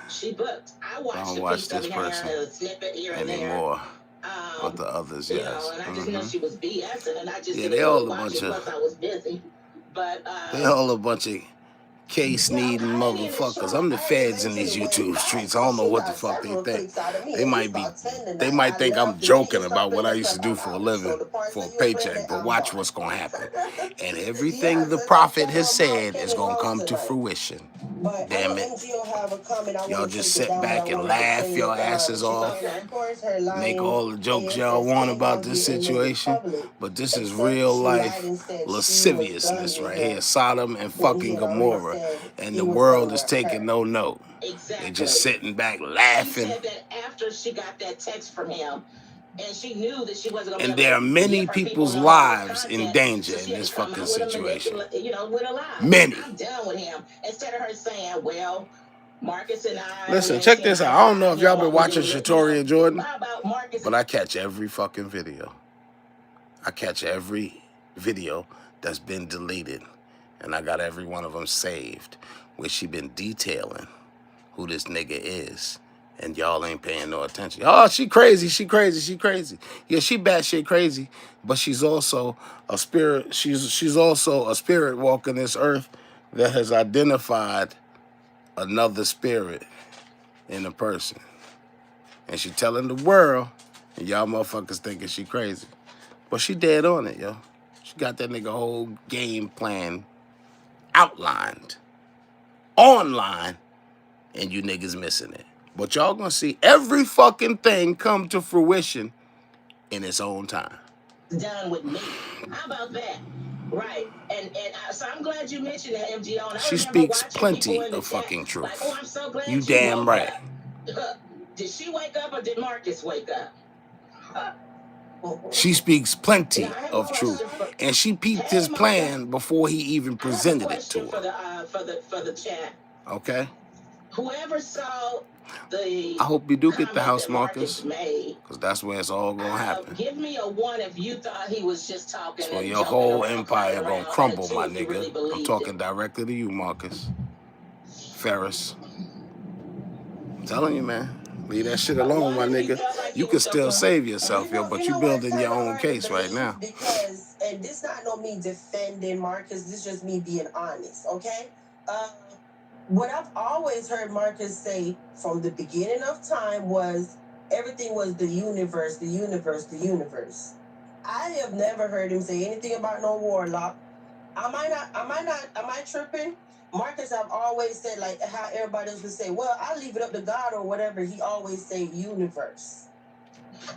She booked. I watched don't a watch piece this of it, person a snippet here and anymore. there. But the others, you yes. know, and I just know she was BSing, and I just didn't they all a watch bunch it of. plus I was busy. But they all a bunch of case-needing motherfuckers. I'm the feds in these YouTube streets. I don't know what the fuck they think. They might think I'm joking about what I used to do for a living, for a paycheck, but watch what's gonna happen. And everything the prophet has said is gonna come to fruition. Damn it. Y'all just sit back and laugh your asses off. Make all the jokes y'all want about this situation. But this is real life lasciviousness right here. Sodom and fucking Gomorrah. And the world is taking no note. Exactly. They're just sitting back laughing. She said that after she got that text from him, and she knew that she wasn't going to. And there are many people's lives in danger in this fucking situation. You know, with a lie. Many. I'm done with him. Instead of her saying, "Well, Marcus and I." Listen, check this out. I don't know if y'all been watching Shatoria Jordan, but I catch every fucking video. I catch every video that's been deleted, and I got every one of them saved, where she been detailing who this nigga is, and y'all ain't paying no attention. Oh, she crazy, she crazy, she crazy. Yeah, she batshit crazy, but she's also a spirit. She's also a spirit walking this earth that has identified another spirit in a person, and she telling the world, and y'all motherfuckers thinking she crazy, but she dead on it, yo. She got that nigga whole game plan outlined, online, and you niggas missing it. But y'all gonna see every fucking thing come to fruition in its own time. Done with me. How about that? Right. And so I'm glad you mentioned that, MGO. She speaks plenty of fucking truth. Like, oh, I'm so glad you damn right. Did she wake up or did Marcus wake up? She speaks plenty of truth, and she peeped his plan before he even presented it to her. For the chat. Okay. Whoever saw I hope you do get the house, Marcus, because that's where it's all gonna happen. Give me a 1 if you thought he was just talking. So your whole empire gonna crumble, my nigga. I'm talking directly to you, Marcus Ferris. I'm telling you, man. Leave that shit alone, my nigga. You can still save yourself, yo, but you building your own case right now. Because, and this not no me defending Marcus, this just me being honest, okay? What I've always heard Marcus say from the beginning of time was everything was the universe, the universe, the universe. I have never heard him say anything about no warlock. Am I tripping? Marcus, I've always said, like how everybody else would say, well, I leave it up to God or whatever. He always say universe.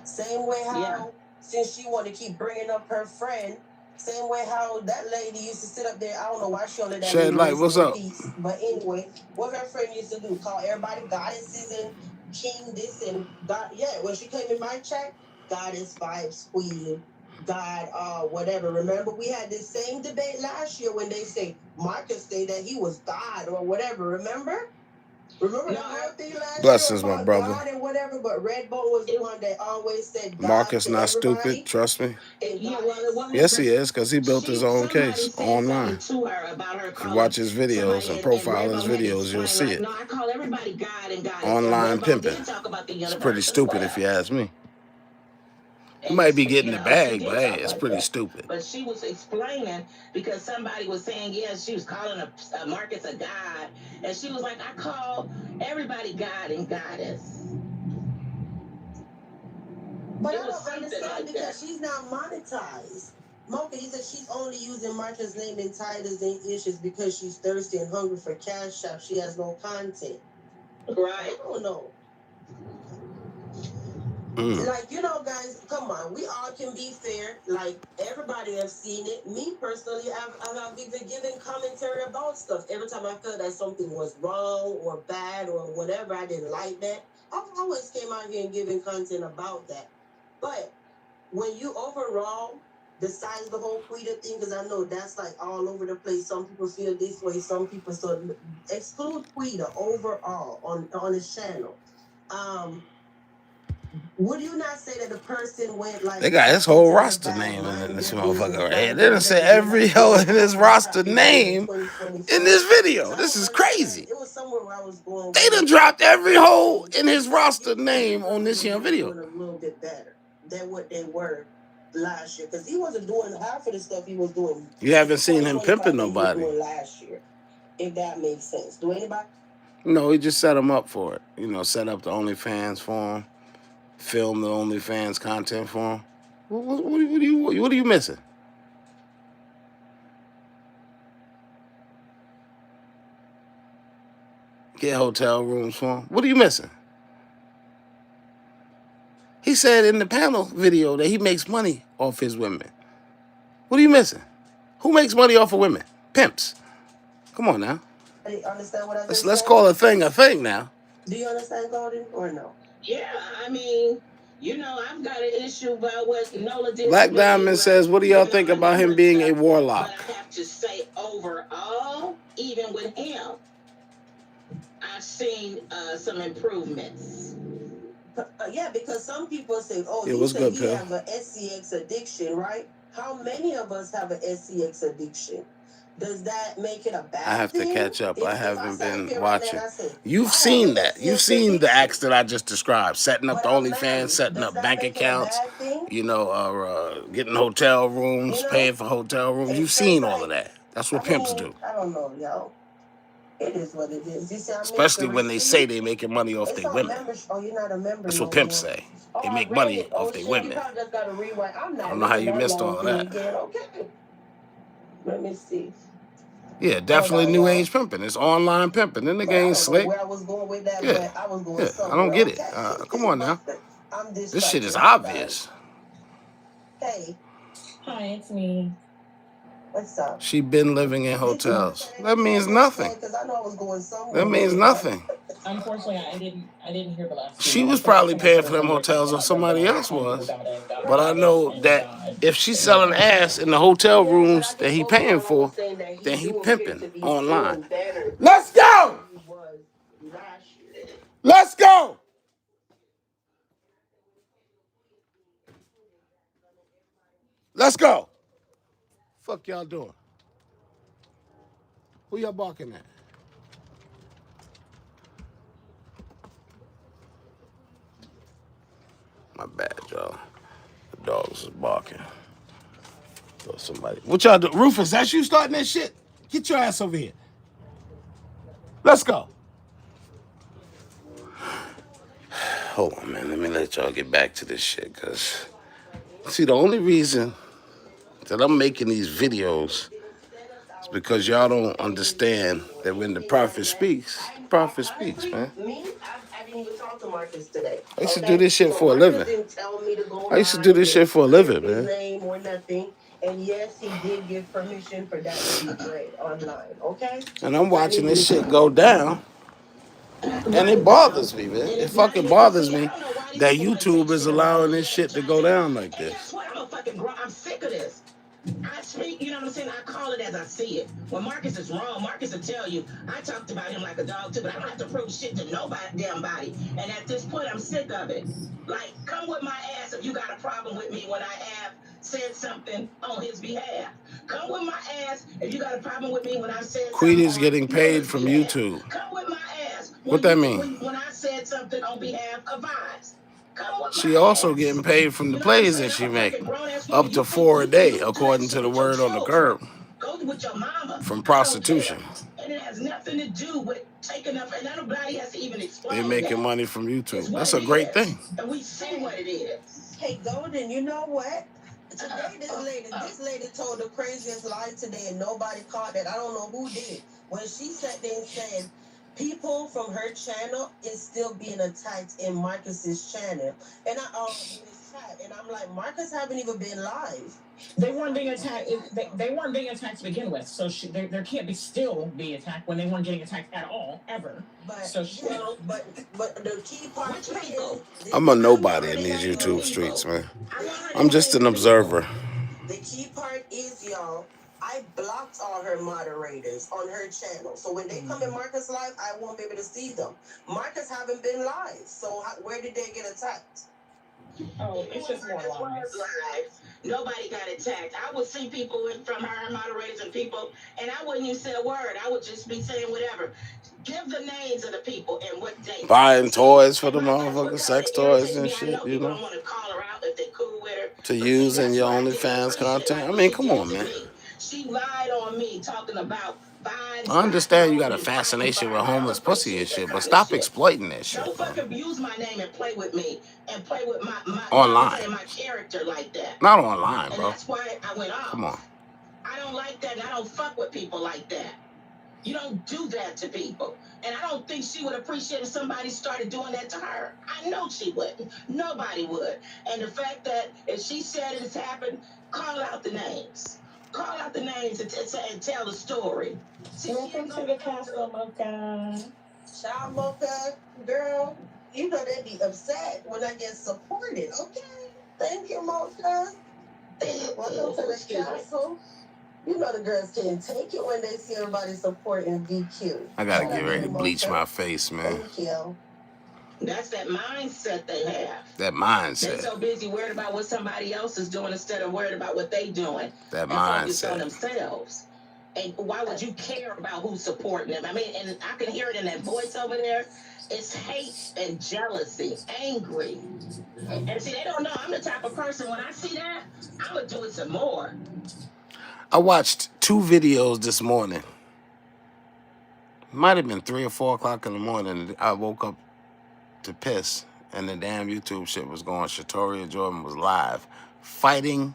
Same way how, since she wanted to keep bringing up her friend, same way how that lady used to sit up there. I don't know why she only that. Shed light, what's up? Peace. But anyway, what her friend used to do, call everybody goddesses and king this and God. Yeah, when she came in my chat, goddess vibes queen, God, whatever. Remember, we had this same debate last year when they say Marcus say that he was God or whatever. Remember? Remember the whole thing last Blessings, year my about brother. God and whatever, but Redbone was the one that always said God Marcus to not everybody. stupid, trust me. Yeah, well, it wasn't Yes, he is, because he built his own somebody case said online. something to her about her If you calling watch his videos somebody, and profile his Redbone had to videos, you'll explain, see like, it. no, I call everybody God and Goddess. Online And Redbone pimping. did talk about the It's universe pretty as stupid well. if you ask me. You And, might be getting you the know, bag, she but did hey, talk it's like pretty that. stupid. But she was explaining because somebody was saying, yes, she was calling a Marcus a God. And she was like, I call everybody God and Goddess. But It I was don't something understand like because that. she's not monetized. Mocha, you said she's only using Martha's name and titles and issues because she's thirsty and hungry for cash out. She has no content. Right. I don't know. Mm. Like, you know, guys, come on. We all can be fair. Like, everybody have seen it. Me, personally, I've even given commentary about stuff. Every time I felt that something was wrong or bad or whatever, I didn't like that, I've always came out here and given content about that. But when you overall, besides the whole Quita thing, because I know that's like all over the place. Some people feel this way, some people, so exclude Quita overall on his channel. Would you not say that the person went like They got his whole roster name in this motherfucker right here. They done say every hoe in his roster name in this video. This is crazy. It was somewhere where I was going. They done dropped every hoe in his roster name on this young video. A little bit better than what they were last year, because he wasn't doing half of the stuff he was doing. You haven't seen him pimping nobody. Last year, if that makes sense. Do anybody? No, he just set him up for it. You know, set up the OnlyFans for him, film the OnlyFans content for him. What are you missing? Get hotel rooms for him. What are you missing? He said in the panel video that he makes money off his women. What are you missing? Who makes money off of women? Pimps. Come on now. Understand what I just Let's said? call a thing now. Do you understand, Golden, or no? Yeah, I mean, you know, I've got an issue about what Nola did. Black Diamond says, what do y'all think about him being a warlock? But I have to say, overall, even with him, I've seen some improvements. Yeah, because some people say, oh, Yeah, you say good, you have an SCX addiction, right? How many of us have an SCX addiction? Does that make it a bad thing? I have to catch up. I haven't been watching. Right, You've seen that. You've seen the acts that I just described. Setting up the OnlyFans, setting up bank accounts, you know, getting hotel rooms, paying for hotel rooms. You've seen all of that. That's what pimps do. I don't know, y'all. It is what it is. You see, especially when they say they're making money off their women. Oh, you're not a member. That's what pimps say. They make money off their women. I don't know how you missed all of that. Okay. Let me see. Yeah, definitely new age pimping. It's online pimping. Then the game's slick. Where I was going with that, yeah. But I was going I don't get it. Come on now. This shit is obvious. Hey. Hi, it's me. What's up? She been living in hotels. That means nothing. That means nothing. Unfortunately, I didn't hear the last. She was probably paying for them hotels or somebody else was. But I know that if she's selling ass in the hotel rooms that he paying for, then he pimping online. Let's go! Let's go! Let's go! Fuck y'all doing? Who y'all barking at? My bad, y'all. The dogs is barking. So somebody. What y'all do? Rufus, that's you starting that shit? Get your ass over here. Let's go. Hold on, man. Let me let y'all get back to this shit, because, see, the only reason that I'm making these videos is because y'all don't understand that when the prophet speaks, man. I used to do this shit for a living. I used to do this shit for a living, man. And yes, he did give permission for that to be read online, okay? And I'm watching this shit go down. And it bothers me, man. It fucking bothers me that YouTube is allowing this shit to go down like this. I'm sick of this. I speak, you know what I'm saying? I call it as I see it. When Marcus is wrong, Marcus will tell you, I talked about him like a dog too, but I don't have to prove shit to nobody damn body. And at this point, I'm sick of it. Like, come with my ass if you got a problem with me when I have said something on his behalf. Come with my ass if you got a problem with me when I said something Queedy's on getting paid Noah's from behalf. YouTube. Come with my ass What when that mean? when I said something on behalf of Vibes. Come with She my also ass. getting paid from the You know what I'm plays saying? that I'm she a make, fucking grown-ass woman. up to 4 a day, You do according that to shit the with your word on the children. curb, Go with your mama. from I don't care. prostitution. And it has nothing to do with taking up, and nobody has to even They explain making that. money from It's YouTube. what That's it a great is. thing. And we see what it is. Hey, Golden, you know what? Today, this lady told the craziest lie today, and nobody caught that. I don't know who did. When she sat there and said, people from her channel is still being attacked in Marcus's channel, and in his chat, and I'm like, Marcus haven't even been live. They weren't being attacked. They weren't being attacked to begin with. So there can't be still be attacked when they weren't getting attacked at all ever. But So but the key part is I'm a nobody in these YouTube streets, man. I'm just an observer. the key part is, y'all, I blocked all her moderators on her channel. So when they come in Marcus live, I won't be able to see them. Marcus haven't been live. So where did they get attacked? oh, it's just more lies. Nobody got attacked. I would see people from her moderators and people, and I wouldn't even say a word. I would just be saying whatever. Give the names of the people and what they Buying toys for the motherfuckers, sex toys and shit, you know, don't want to call her out if they cool with her. to use in your OnlyFans content. I mean, come on, man. She lied on me talking about Vibes. I understand you got a fascination with homeless pussy and shit, but stop exploiting that shit. Don't fucking abuse my name and play with me and play with my online, my character like that. Not online, bro. And that's why I went off. Come on. I don't like that, and I don't fuck with people like that. You don't do that to people. And I don't think she would appreciate if somebody started doing that to her. I know she wouldn't. Nobody would. And the fact that if she said it has happened, call out the names. Call out the names and tell the story. Welcome to the castle, Mocha. Child Mocha, girl, you know they be upset when I get supported. Okay. Thank you, Mocha. Welcome to the castle. You know the girls can't take it when they see everybody supporting VQ. I gotta get ready to bleach my face, man. Thank you. That's that mindset they have. That mindset. They're so busy worried about what somebody else is doing instead of worried about what they doing. That mindset. On mindset. themselves. And why would you care about who's supporting them? I mean, and I can hear it in that voice over there. It's hate and jealousy, angry. And see, they don't know. I'm the type of person, when I see that, I'm going to do it some more. I watched 2 videos this morning. Might have been 3 or 4 o'clock in the morning. I woke up to piss, and the damn YouTube shit was going. Shatoria Jordan was live, fighting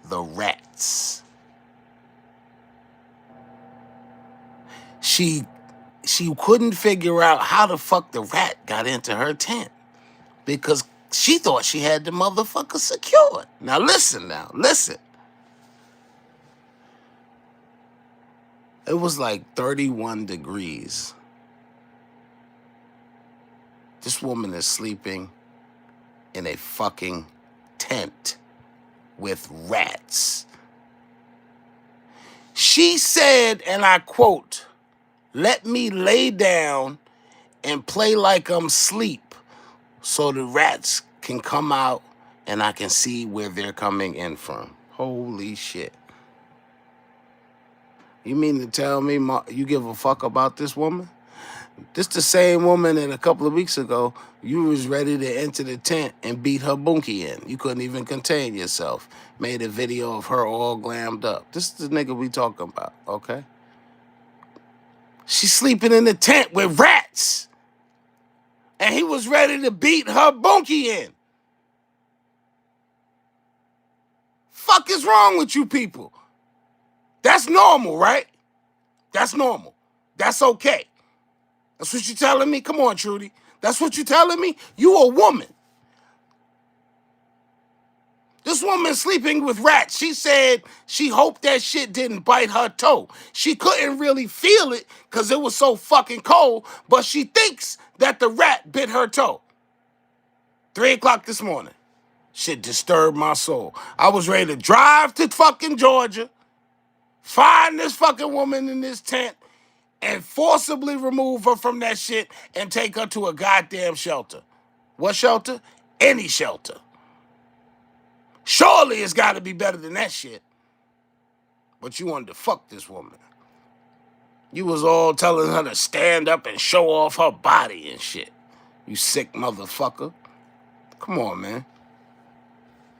the rats. She couldn't figure out how the fuck the rat got into her tent because she thought she had the motherfucker secured. Now listen. It was like 31 degrees. This woman is sleeping in a fucking tent with rats. She said, and I quote, "Let me lay down and play like I'm asleep so the rats can come out and I can see where they're coming in from." Holy shit. You mean to tell me you give a fuck about this woman? This the same woman that a couple of weeks ago, you was ready to enter the tent and beat her bunkie in. You couldn't even contain yourself. Made a video of her all glammed up. This is the nigga we talking about, okay? She's sleeping in the tent with rats. And he was ready to beat her bunkie in. Fuck is wrong with you people? That's normal, right? That's normal. That's okay. That's what you telling me? Come on, Trudy. That's what you telling me? You a woman. This woman sleeping with rats. She said she hoped that shit didn't bite her toe. She couldn't really feel it because it was so fucking cold, but she thinks that the rat bit her toe. 3 o'clock this morning. Shit disturbed my soul. I was ready to drive to fucking Georgia, find this fucking woman in this tent, and forcibly remove her from that shit and take her to a goddamn shelter. What shelter? Any shelter. Surely it's got to be better than that shit. But you wanted to fuck this woman. You was all telling her to stand up and show off her body and shit. You sick motherfucker. Come on, man.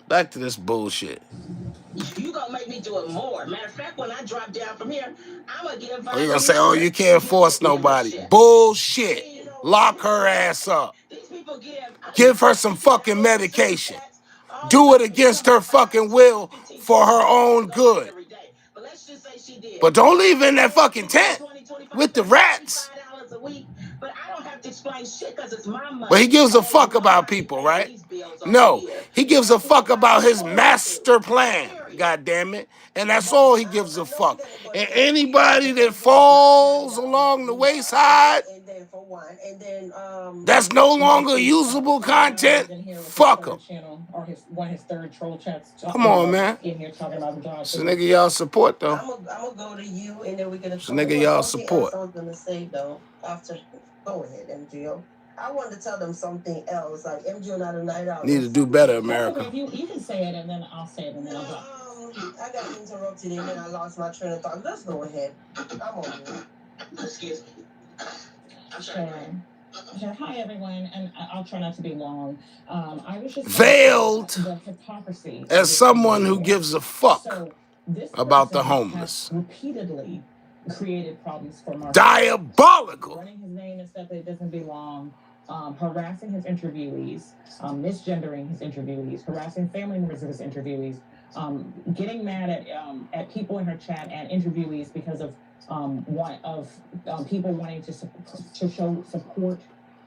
Back to this bullshit. You gonna make me do it more. Matter of fact, when I drop down from here, I'm gonna give. Or you gonna say, oh, you can't force nobody. Bullshit. Lock her ass up. Give her some fucking medication. Do it against her fucking will for her own good. But don't leave in that fucking tent with the rats. But he gives a fuck about people, right? No, he gives a fuck about his master plan, God damn it. And that's all he gives a fuck. And anybody that falls along the wayside, that's no longer usable content, fuck him. Come on, man. It's a nigga y'all support, though. I'm gonna go to you, and then we can. It's a nigga y'all support. I was gonna say though. After, go ahead, MGO. I wanted to tell them something else. Like MGO not a night out. Need to do better, America. Okay, you can say it, and then I'll say it, and then I'll go. I got interrupted, and then I lost my train of thought. Let's go ahead. I'm on you. Excuse me. I'm sorry. Sure. Hi, everyone, and I'll try not to be long. I was just veiled the hypocrisy as someone who gives a fuck about the homeless. Repeatedly created problems for Mark. Diabolical. Running his name and stuff that doesn't belong. Harassing his interviewees, misgendering his interviewees, harassing family members of his interviewees, getting mad at people in her chat and interviewees because of people wanting to show support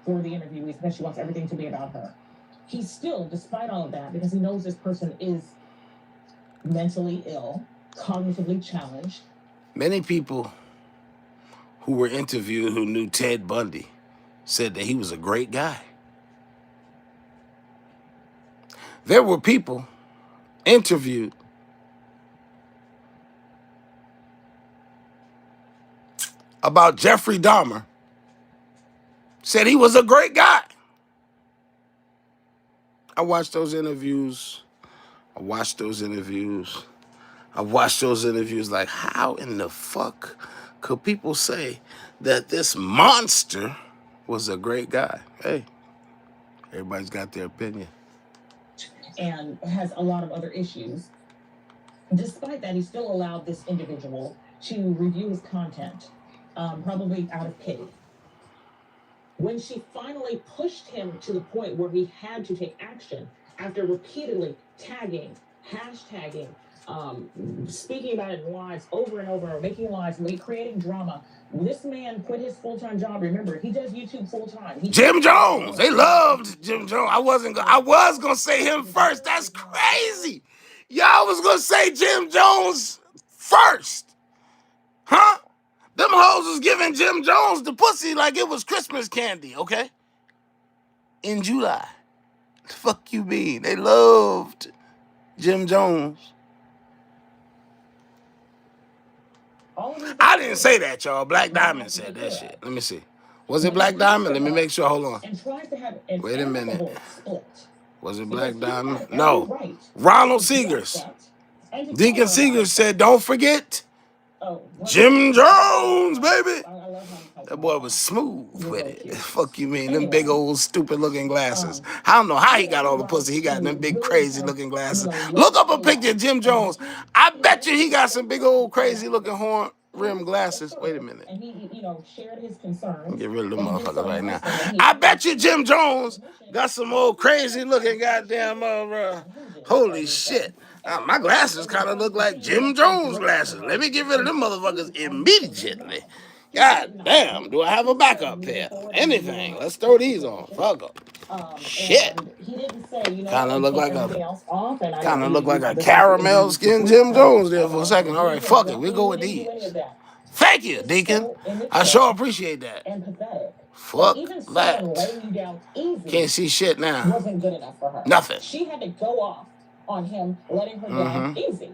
for the interviewees because she wants everything to be about her. He still, despite all of that, because he knows this person is mentally ill, cognitively challenged. Many people who were interviewed who knew Ted Bundy said that he was a great guy. There were people interviewed about Jeffrey Dahmer, said he was a great guy. I watched those interviews like, how in the fuck could people say that this monster was a great guy? Hey, everybody's got their opinion. And has a lot of other issues. Despite that, he still allowed this individual to review his content, probably out of pity. When she finally pushed him to the point where he had to take action after repeatedly tagging, hashtagging, speaking about it in lives over and over, making lives, creating drama. This man quit his full-time job. Remember, he does YouTube full-time. Jim Jones. They loved Jim Jones. I was going to say him first. That's crazy. Y'all was going to say Jim Jones first. Huh? Them hoes was giving Jim Jones the pussy like it was Christmas candy, okay? In July. The fuck you mean? They loved Jim Jones. I didn't say that, y'all. Black Diamond said that shit. Let me see. Was it Black Diamond? Let me make sure. Hold on. Wait a minute. Was it Black Diamond? No. Ronald Seegers. Deacon Seegers said, don't forget Jim Jones, baby. That boy was smooth with it. Fuck you mean? Them big old stupid looking glasses. I don't know how he got all the pussy. He got them big crazy looking glasses. Look up a picture of Jim Jones. I bet you he got some big old crazy looking horn rim glasses. Wait a minute. And he, shared his concerns. Get rid of them motherfuckers right now. I bet you Jim Jones got some old crazy looking goddamn holy shit. My glasses kind of look like Jim Jones glasses. Let me get rid of them motherfuckers immediately. God damn, do I have a backup pair? Anything. Let's throw these on. Fuck up. Shit. Kind of look like a caramel skin Jim Jones there for a second. All right, fuck it. We'll go with these. Thank you, Deacon. I sure appreciate that. Fuck even that. someone laying you down easy Can't see shit now. wasn't good enough for her. Nothing. She had to go off on him, letting her down easy.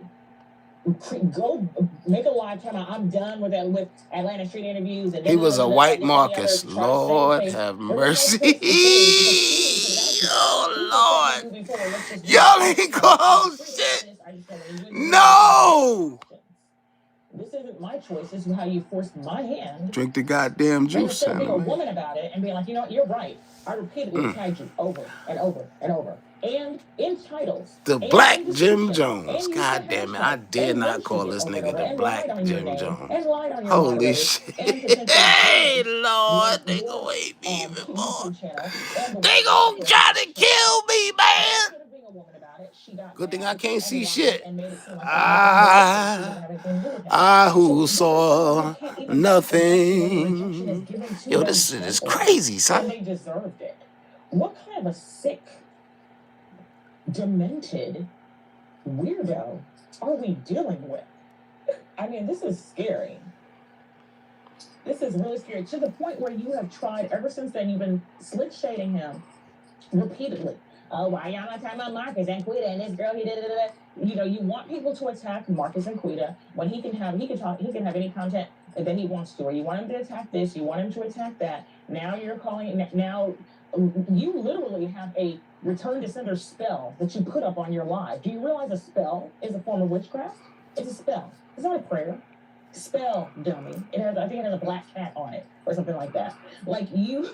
Go make a live time. I'm done with that with Atlanta Street interviews. And he was a white Marcus. Lord have mercy. Oh Lord. Y'all ain't close shit. No. This isn't my choice. This is how you forced my hand. Drink the goddamn juice. Instead of being a woman about it and being like, you know what, you're right. I repeatedly tagged you over and over and over. And in titles. The Black Jim Jones. God damn it. I dare not call this nigga the Black Jim Jones. Holy shit. Hey, Lord. They gonna hate me even more. They gonna try to kill me, man. Good thing I can't see shit. I who saw nothing. Yo, this shit is crazy, son. They deserved it. What kind of a sick, demented weirdo are we dealing with? I mean, this is scary. This is really scary to the point where you have tried ever since then. You've been slick shading him repeatedly. Oh, why y'all not talking about Marcus and Quita and this girl? He did it. You know, you want people to attack Marcus and Quita when he can have any content that he wants to. Or you want him to attack this, you want him to attack that. Now you're calling it. Now you literally have a return to sender spell that you put up on your live. Do you realize a spell is a form of witchcraft? It's a spell. It's not a prayer. Spell, dummy. I think it has a black cat on it or something like that. Like you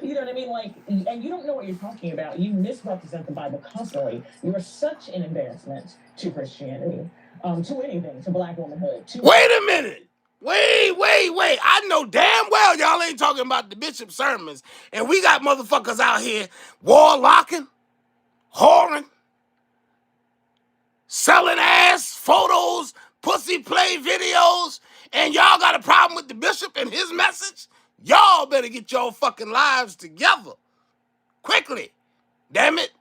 know what I mean? Like, and you don't know what you're talking about. You misrepresent the Bible constantly. You are such an embarrassment to Christianity, to anything, to black womanhood. Wait a minute. Wait. I know damn well y'all ain't talking about the bishop sermons. And we got motherfuckers out here warlocking, whoring, selling ass, photos, pussy play videos, and y'all got a problem with the bishop and his message? Y'all better get your fucking lives together. Quickly. Damn it.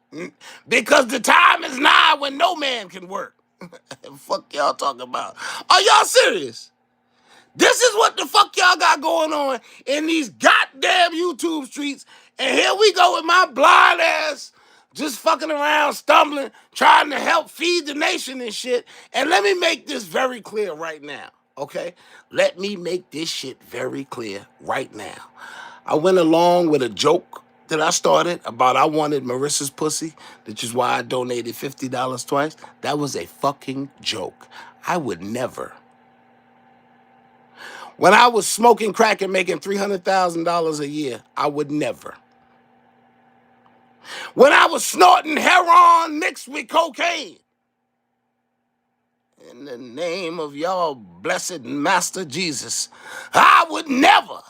Because the time is nigh when no man can work. Fuck y'all talking about? Are y'all serious? This is what the fuck y'all got going on in these goddamn YouTube streets. And here we go with my blind ass just fucking around, stumbling, trying to help feed the nation and shit. And let me make this very clear right now, okay? Let me make this shit very clear right now. I went along with a joke that I started about I wanted Marissa's pussy, which is why I donated $50 twice. That was a fucking joke. I would never. When I was smoking crack and making $300,000 a year, I would never. When I was snorting heroin mixed with cocaine, in the name of y'all blessed Master Jesus, I would never.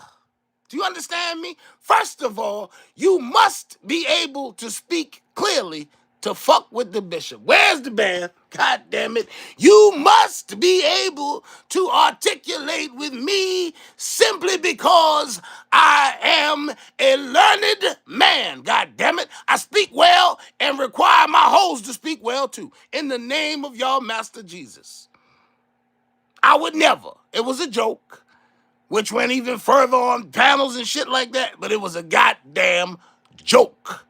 Do you understand me? First of all, you must be able to speak clearly to fuck with the bishop. Where's the band? God damn it. You must be able to articulate with me simply because I am a learned man. God damn it. I speak well and require my hoes to speak well too. In the name of y'all Master Jesus. I would never. It was a joke. Which went even further on panels and shit like that, but it was a goddamn joke.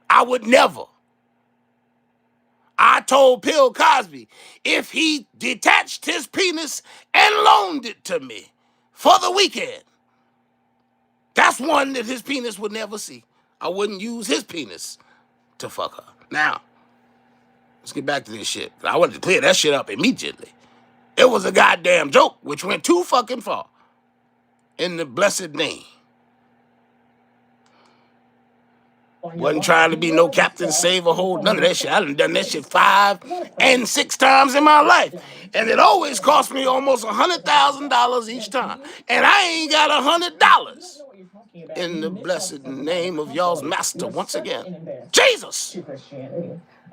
I would never. I told Bill Cosby, if he detached his penis and loaned it to me for the weekend, that's one that his penis would never see. I wouldn't use his penis to fuck her. Now, let's get back to this shit. I wanted to clear that shit up immediately. It was a goddamn joke, which went too fucking far. In the blessed name. Wasn't trying to be no captain, save a hole, none of that shit. I done that shit 5 and 6 times in my life. And it always cost me almost $100,000 each time. And I ain't got $100. In the blessed name of y'all's master once again. Jesus!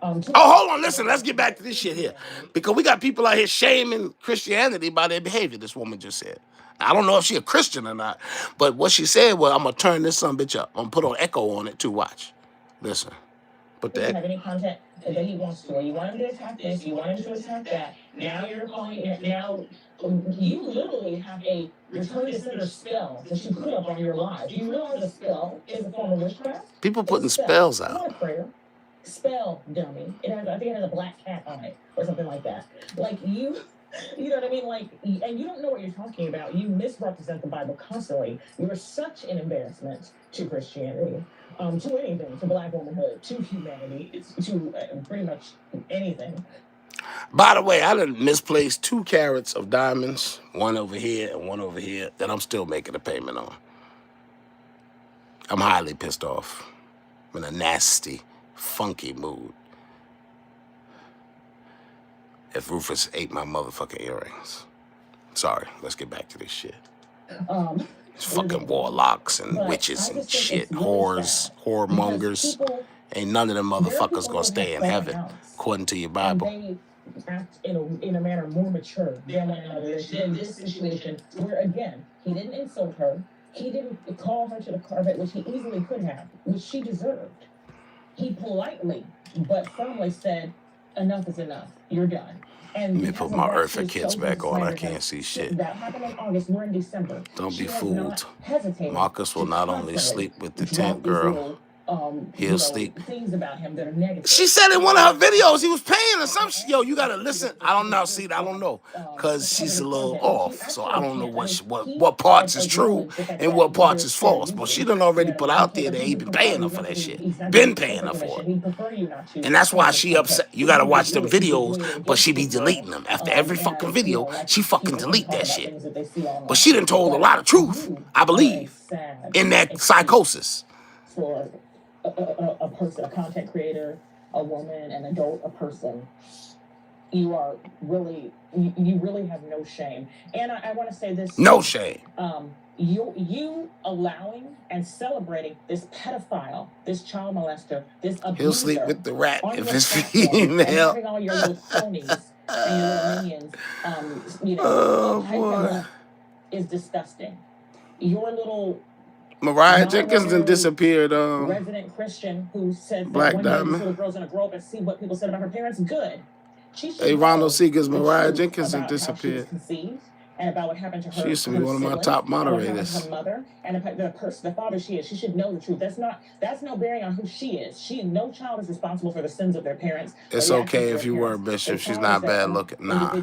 Oh, hold on, listen, let's get back to this shit here. Because we got people out here shaming Christianity by their behavior, this woman just said. I don't know if she a Christian or not, but what she said was, I'm going to turn this son bitch up. I'm going to put on echo on it too, watch. Listen. Put that. Have any content that he wants to. You want him to attack this, you want him to attack that. Now you're calling it, now You literally have a return to sender spell that you put up on your live. Do you realize a spell is a form of witchcraft? People It's putting a spell. spells It's out. not a prayer. Spell, dummy. It has, I think it has a black cat on it or something like that. Like you know what I mean? Like, and you don't know what you're talking about. You misrepresent the Bible constantly. You're such an embarrassment to Christianity, to anything, to Black womanhood, to humanity, to pretty much anything. By the way, I done misplaced 2 carats of diamonds, one over here and one over here, that I'm still making a payment on. I'm highly pissed off. I'm in a nasty, funky mood. If Rufus ate my motherfucking earrings. Sorry, let's get back to this shit. It's fucking warlocks and witches and shit, whores, whoremongers. Ain't none of them motherfuckers gonna stay in heaven, according to your Bible. And they act in a manner more mature than one another. In this situation, where again, he didn't insult her, he didn't call her to the carpet, which he easily could have, which she deserved. He politely but firmly said, "Enough is enough. You're done." And let me put my Eartha Kids back on. I can't see shit. That happened in August. We're in December. Don't be fooled. Marcus will not only sleep with the tent girl, he'll sleep. Things about him that are negative. She said in one of her videos he was paying or some shit. Yo, you gotta listen. I don't know. See, I don't know, cause she's a little off. So I don't know what parts is true and what parts is false. But she done already put out there that he been paying her for that shit. Been paying her for it. And that's why she upset. You gotta watch them videos, but she be deleting them. After every fucking video, she fucking delete that shit. But she done told a lot of truth, I believe, in that psychosis. For a person, a content creator, a woman, an adult, a person, you are really, you really have no shame. And I want to say this. No shame. You allowing and celebrating this pedophile, this child molester, this abuser. He'll sleep with the rat if it's female. Having all your little ponies and your little minions, oh boy, is disgusting. Your little Mariah Jenkins done disappeared. Resident Christian who said Black that one day Diamond. the girl's gonna grow up and see what people said about her parents. Good. Hey, Ronald Seeger's Mariah Jenkins done disappeared. And about what happened to her. She used to be one of my top moderators. Her mother and the father she is. She should know the truth. That's no bearing on who she is. No child is responsible for the sins of their parents. It's okay if you were a bishop. She's not bad looking. Nah.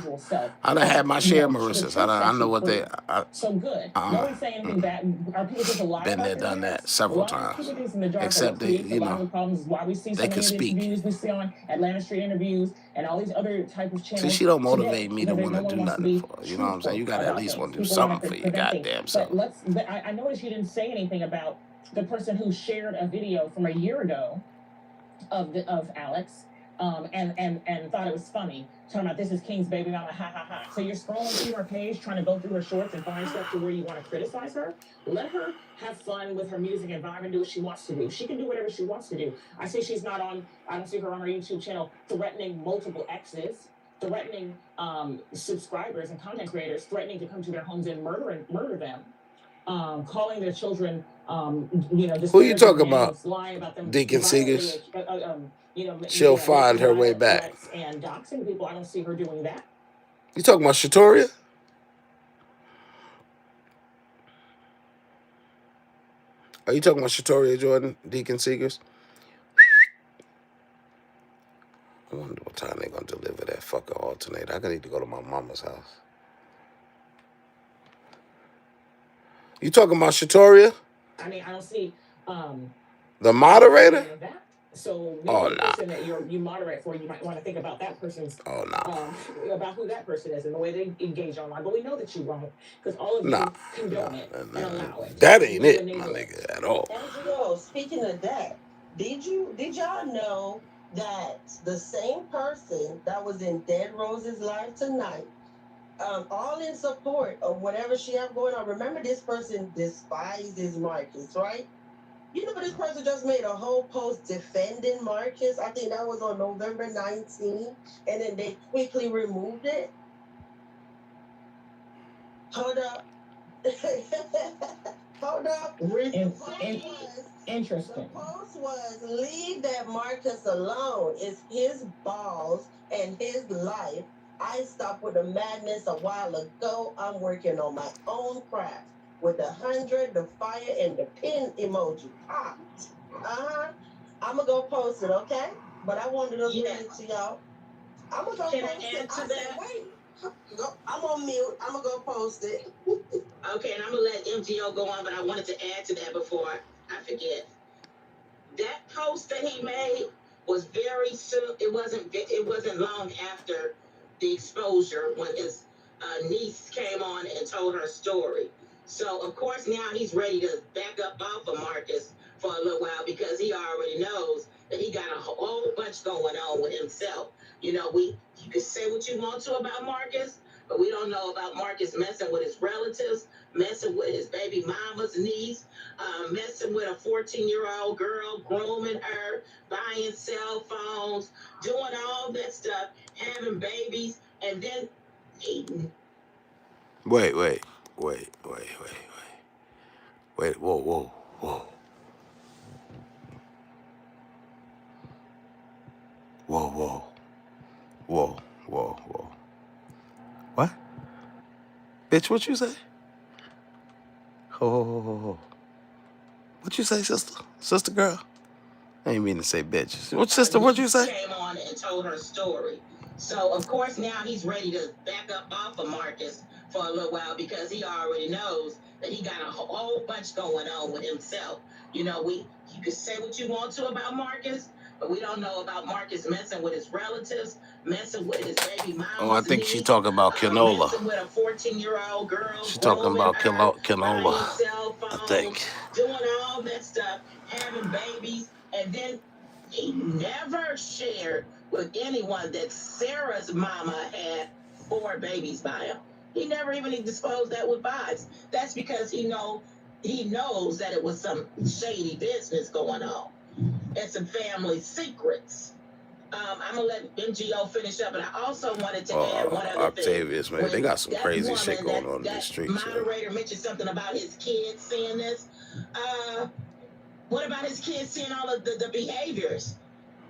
I done had my share of Marissas. I know what they. So good. No one's saying anything bad. Are people just alive? Been there, done that several times. Except they, they could speak. We see on Atlanta Street interviews and all these other type of channels. See, she don't motivate me to want to do nothing for her. You know what I'm saying? You gotta at least want to do something for your goddamn self. But I noticed you didn't say anything about the person who shared a video from a year ago of Alex, and thought it was funny, talking about this is King's baby mama, ha ha ha. So you're scrolling through her page, trying to go through her shorts and find stuff to where you want to criticize her. Let her have fun with her music and vibe and do what she wants to do. She can do whatever she wants to do. I see she's not on. I don't see her on her YouTube channel threatening multiple exes, threatening subscribers and content creators, threatening to come to their homes and murder them, calling their children, who you talking about? Lying about them. Deacon Seegers. She'll find her way back. And doxing people, I don't see her doing that. You talking about Shatoria? Are you talking about Shatoria Jordan, Deacon Seegers? I wonder what time they're gonna deliver that fucking alternator. I need to go to my mama's house. You talking about Shatoria? I mean, I don't see the moderator. So the person that you moderate for, you might want to think about that person's about who that person is and the way they engage online. But we know that you won't, because all of you condone it and allow it. That ain't it, my nigga, at all. Angelo, speaking of that, did y'all know that the same person that was in Dead Rose's live tonight, all in support of whatever she have going on? Remember, this person despises Marcus, right? You know, this person just made a whole post defending Marcus. I think that was on November 19th, and then they quickly removed it. Hold up. Hold up. Interesting. The post was, leave that Marcus alone. It's his balls and his life. I stopped with the madness a while ago. I'm working on my own craft with the 100, the fire, and the pin emoji. I'm gonna go post it, okay? But I wanted to read it to y'all. I'm gonna go Can post I add it. to I that? said, wait. I'm on mute. I'm gonna go post it. Okay, and I'm gonna let MGO go on, but I wanted to add to that before I forget. That post that he made was very soon. It wasn't long after the exposure when his niece came on and told her story. So of course now he's ready to back up off of Marcus for a little while because he already knows that he got a whole bunch going on with himself. You know, you can say what you want to about Marcus, but we don't know about Marcus messing with his relatives, messing with his baby mama's niece, messing with a 14-year-old girl, grooming her, buying cell phones, doing all that stuff, having babies, and then eating. Wait, whoa. Whoa. What? Bitch, what you say? Ho. What you say, sister? Sister girl? I ain't mean to say bitch. What sister, what you say? Came on and told her story. So, of course, now he's ready to back up off of Marcus for a little while because he already knows that he got a whole bunch going on with himself. You know, you can say what you want to about Marcus, but we don't know about Marcus messing with his relatives, messing with his baby mama's Oh, I think niece, she talking about canola. messing with a 14-year-old girl, She talking about canola, buying cell I phones, think. doing all that stuff, having babies, and then he never shared with anyone that Sarah's mama had 4 babies by him. He never even disclosed that with Vibes. That's because he knows that it was some shady business going on and some family secrets. I'm gonna let MGO finish up, but I also wanted to add one other Octavius, thing. man, they got some That crazy shit woman, going on in the streets. moderator mentioned something about his kids seeing this. What about his kids seeing all of the behaviors?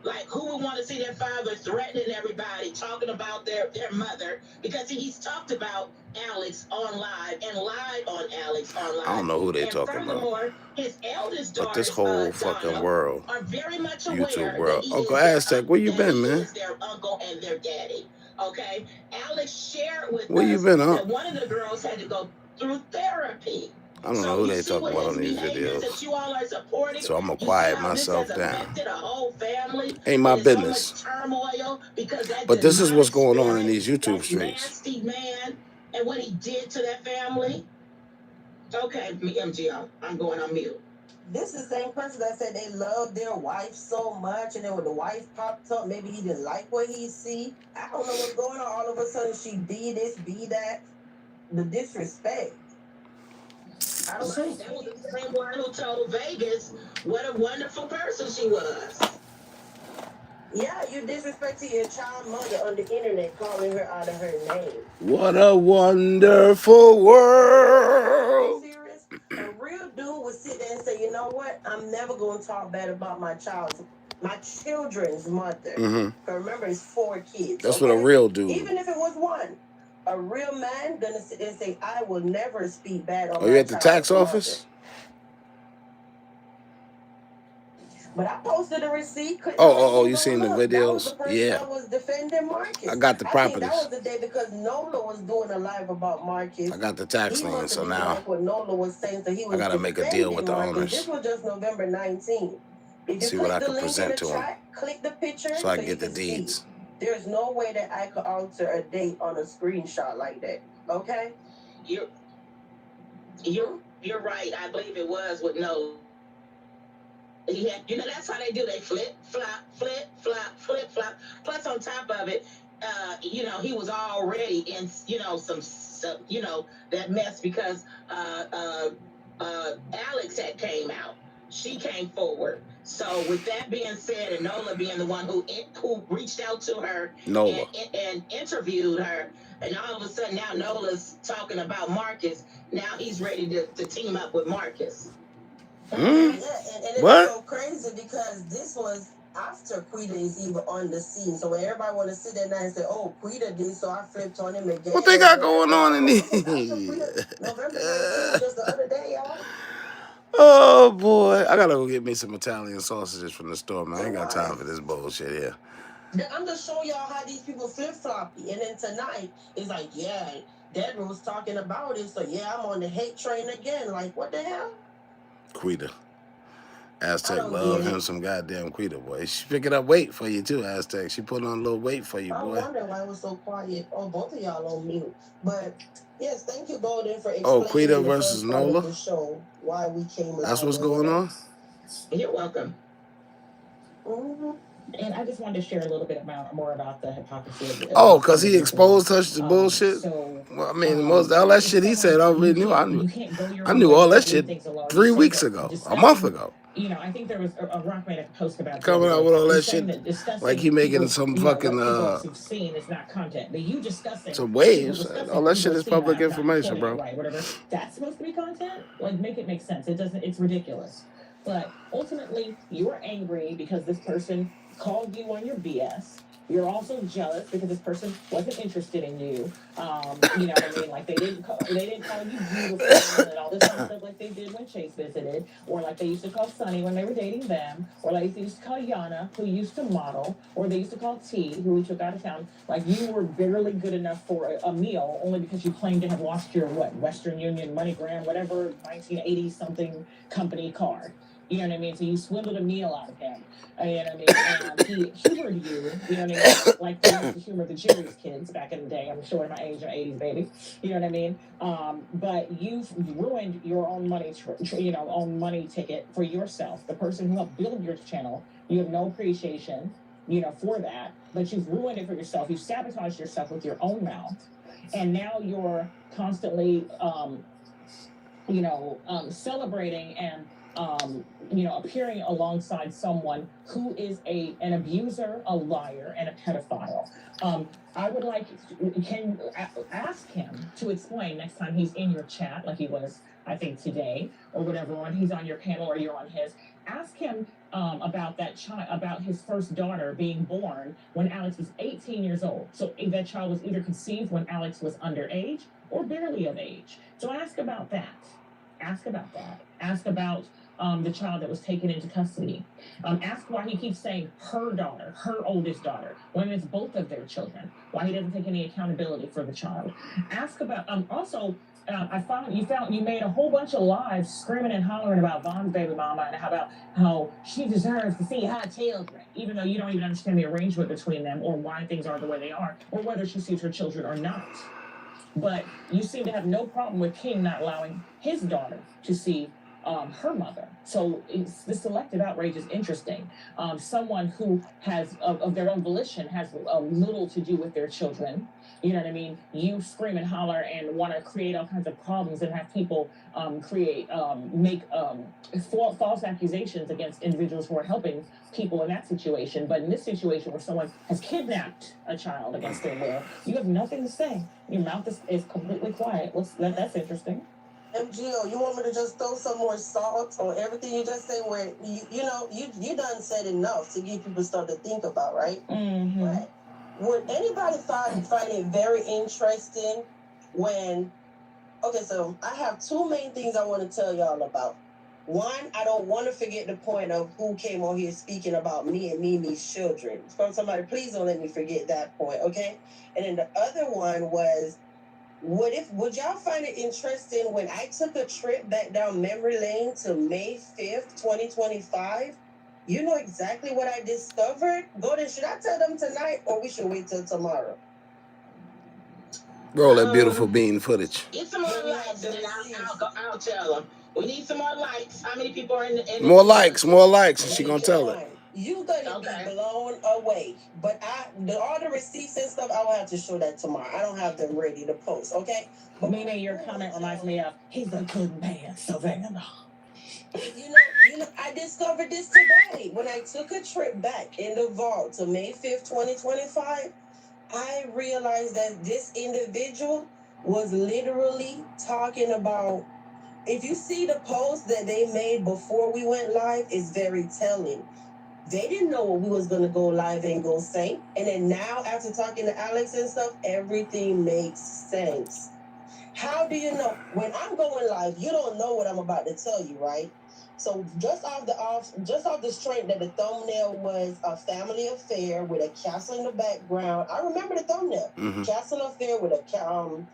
Like, who would want to see their father threatening everybody, talking about their mother? Because he's talked about Alex on live and lied on Alex on live. I don't know who they and talking about. Furthermore, his eldest daughter, but this whole fucking world, are very much YouTube aware world. that he Uncle is their Aztec, where you been, man? He is their uncle and their daddy. Okay, Alex shared with Where us you been, huh? that one of the girls had to go through therapy. I don't know who they talking about on these videos. That you all are supporting. So I'm gonna quiet myself down. A whole family. Ain't my business. So much turmoil because that but this is what's going on in these YouTube streets. Nasty man and what he did to that family. Okay, MGO, I'm going on mute. This is the same person that said they love their wife so much, and then when the wife popped up, maybe he didn't like what he see. I don't know what's going on. All of a sudden, she be this, be that. The disrespect. I don't know. That was the same one who told Vegas what a wonderful person she was. Yeah, you disrespecting your child mother on the internet, calling her out of her name. What a wonderful world. Serious? A real dude would sit there and say, you know what? I'm never going to talk bad about my children's mother. Mm-hmm. Remember, it's 4 kids. That's what a real dude. Even if it was 1. A real man gonna sit there and say, I will never speak bad on my you at the tax office? Mother. But I posted a receipt. You seen the videos? Yeah. That was defending Marcus. I got the properties. I think that was the day because Nola was doing a live about Marcus. I got the tax lien, so now like what Nola was saying, so he was I gotta make a deal with the Marcus. owners. This was just November 19th. If you see what I can present to him. Click the picture so I can get the deeds. There's no way that I could alter a date on a screenshot like that. Okay? You're right. I believe it was with Nola. Yeah, that's how they do. They flip, flop. Plus, on top of it, he was already in, some that mess because Alex had came out. She came forward. So with that being said, and Nola being the one who reached out to her and interviewed her, and all of a sudden now Nola's talking about Marcus. Now he's ready to team up with Marcus. Yeah, and it was so crazy because this was after Quita is even on the scene. So when everybody want to sit there now and say, "Oh, Quita did," so I flipped on him again. What they got going on in November these? 19th, just the other day, y'all. Oh boy, I gotta go get me some Italian sausages from the store, man. I ain't got time for this bullshit here. I'm just showing y'all how these people flip-floppy. And then tonight, it's like, yeah, Deborah was talking about it, so yeah, I'm on the hate train again. Like, what the hell? Quita. Aztec love him some goddamn Quita, boy. She picking up weight for you too, Aztec. She putting on a little weight for you, boy. I wonder why it was so quiet. Oh, both of y'all on mute. But yes, thank you, Golden, for explaining Quita the versus first part Nola. Of the show why we came. That's what's going on. You're welcome. Mm-hmm. And I just wanted to share a little bit more about the hypocrisy of because he exposed her to bullshit. So, well, I mean, all that shit he said I already knew. I knew all that shit 3 weeks ago, a month ago. You know, I think there was a rock made a post about coming out with all that shit, like he making some fucking seen is not content, but you discussing some waves. All that shit is public information, bro. Right, whatever. That's supposed to be content. Like, make it make sense. It doesn't. It's ridiculous. But ultimately, you're angry because this person called you on your BS. You're also jealous because this person wasn't interested in you. You know what I mean? Like, they didn't call you beautiful and all this other stuff like they did when Chase visited, or like they used to call Sunny when they were dating them, or like they used to call Yana, who used to model, or they used to call T, who we took out of town. Like, you were barely good enough for a meal only because you claimed to have lost your, Western Union, MoneyGram, whatever, 1980 something company card. You know what I mean? So you swindled a meal out of him. You know what I mean? And he humored you. You know what I mean? Like they used to humor the Jerry's kids back in the day. I'm showing my age, I'm 80s baby. You know what I mean? But you've ruined your own money, own money ticket for yourself. The person who helped build your channel, you have no appreciation, for that. But you've ruined it for yourself. You've sabotaged yourself with your own mouth, and now you're constantly, celebrating and appearing alongside someone who is an abuser, a liar, and a pedophile. I would like, can ask him to explain next time he's in your chat, like he was, I think, today, or whatever, when he's on your panel or you're on his. Ask him about that child, about his first daughter being born when Alex was 18 years old. So that child was either conceived when Alex was underage or barely of age. So ask about that. Ask about that. Ask about the child that was taken into custody. Ask why he keeps saying her daughter, her oldest daughter, when it's both of their children. Why he doesn't take any accountability for the child. Ask about I found you made a whole bunch of lives screaming and hollering about Von's baby mama and how she deserves to see her children, even though you don't even understand the arrangement between them or why things are the way they are, or whether she sees her children or not. But you seem to have no problem with King not allowing his daughter to see her mother. So the selective outrage is interesting. Someone who has, of their own volition, has little to do with their children. You know what I mean? You scream and holler and want to create all kinds of problems and have people make false accusations against individuals who are helping people in that situation. But in this situation where someone has kidnapped a child against their will, you have nothing to say. Your mouth is completely quiet. That's interesting. MGO, you want me to just throw some more salt on everything you just said? Where you done said enough to give people stuff to think about, right? Mm-hmm. But would anybody find it very interesting when? Okay, so I have two main things I want to tell y'all about. One, I don't want to forget the point of who came on here speaking about me and Mimi's children. From somebody, please don't let me forget that point, okay? And then the other one was, would y'all find it interesting when I took a trip back down memory lane to May 5th, 2025? You know exactly what I discovered? Golden, should I tell them tonight or we should wait till tomorrow? Roll that beautiful bean footage. Get some more likes, and I'll tell them. We need some more likes. How many people are in the more likes, and she gonna tell it. You gonna be blown away. But all the receipts and stuff, I will have to show that tomorrow. I don't have them ready to post, okay? But Mimi, your comment reminds me of, he's a good man, Savannah. You know, I discovered this today. When I took a trip back in the vault to May 5th, 2025, I realized that this individual was literally talking about, if you see the post that they made before we went live, it's very telling. They didn't know what we was gonna go live and go say. And then now, after talking to Alex and stuff, everything makes sense. How do you know? When I'm going live, you don't know what I'm about to tell you, right? So just off the strength that the thumbnail was a family affair with a castle in the background. I remember the thumbnail. Castle affair with a kettle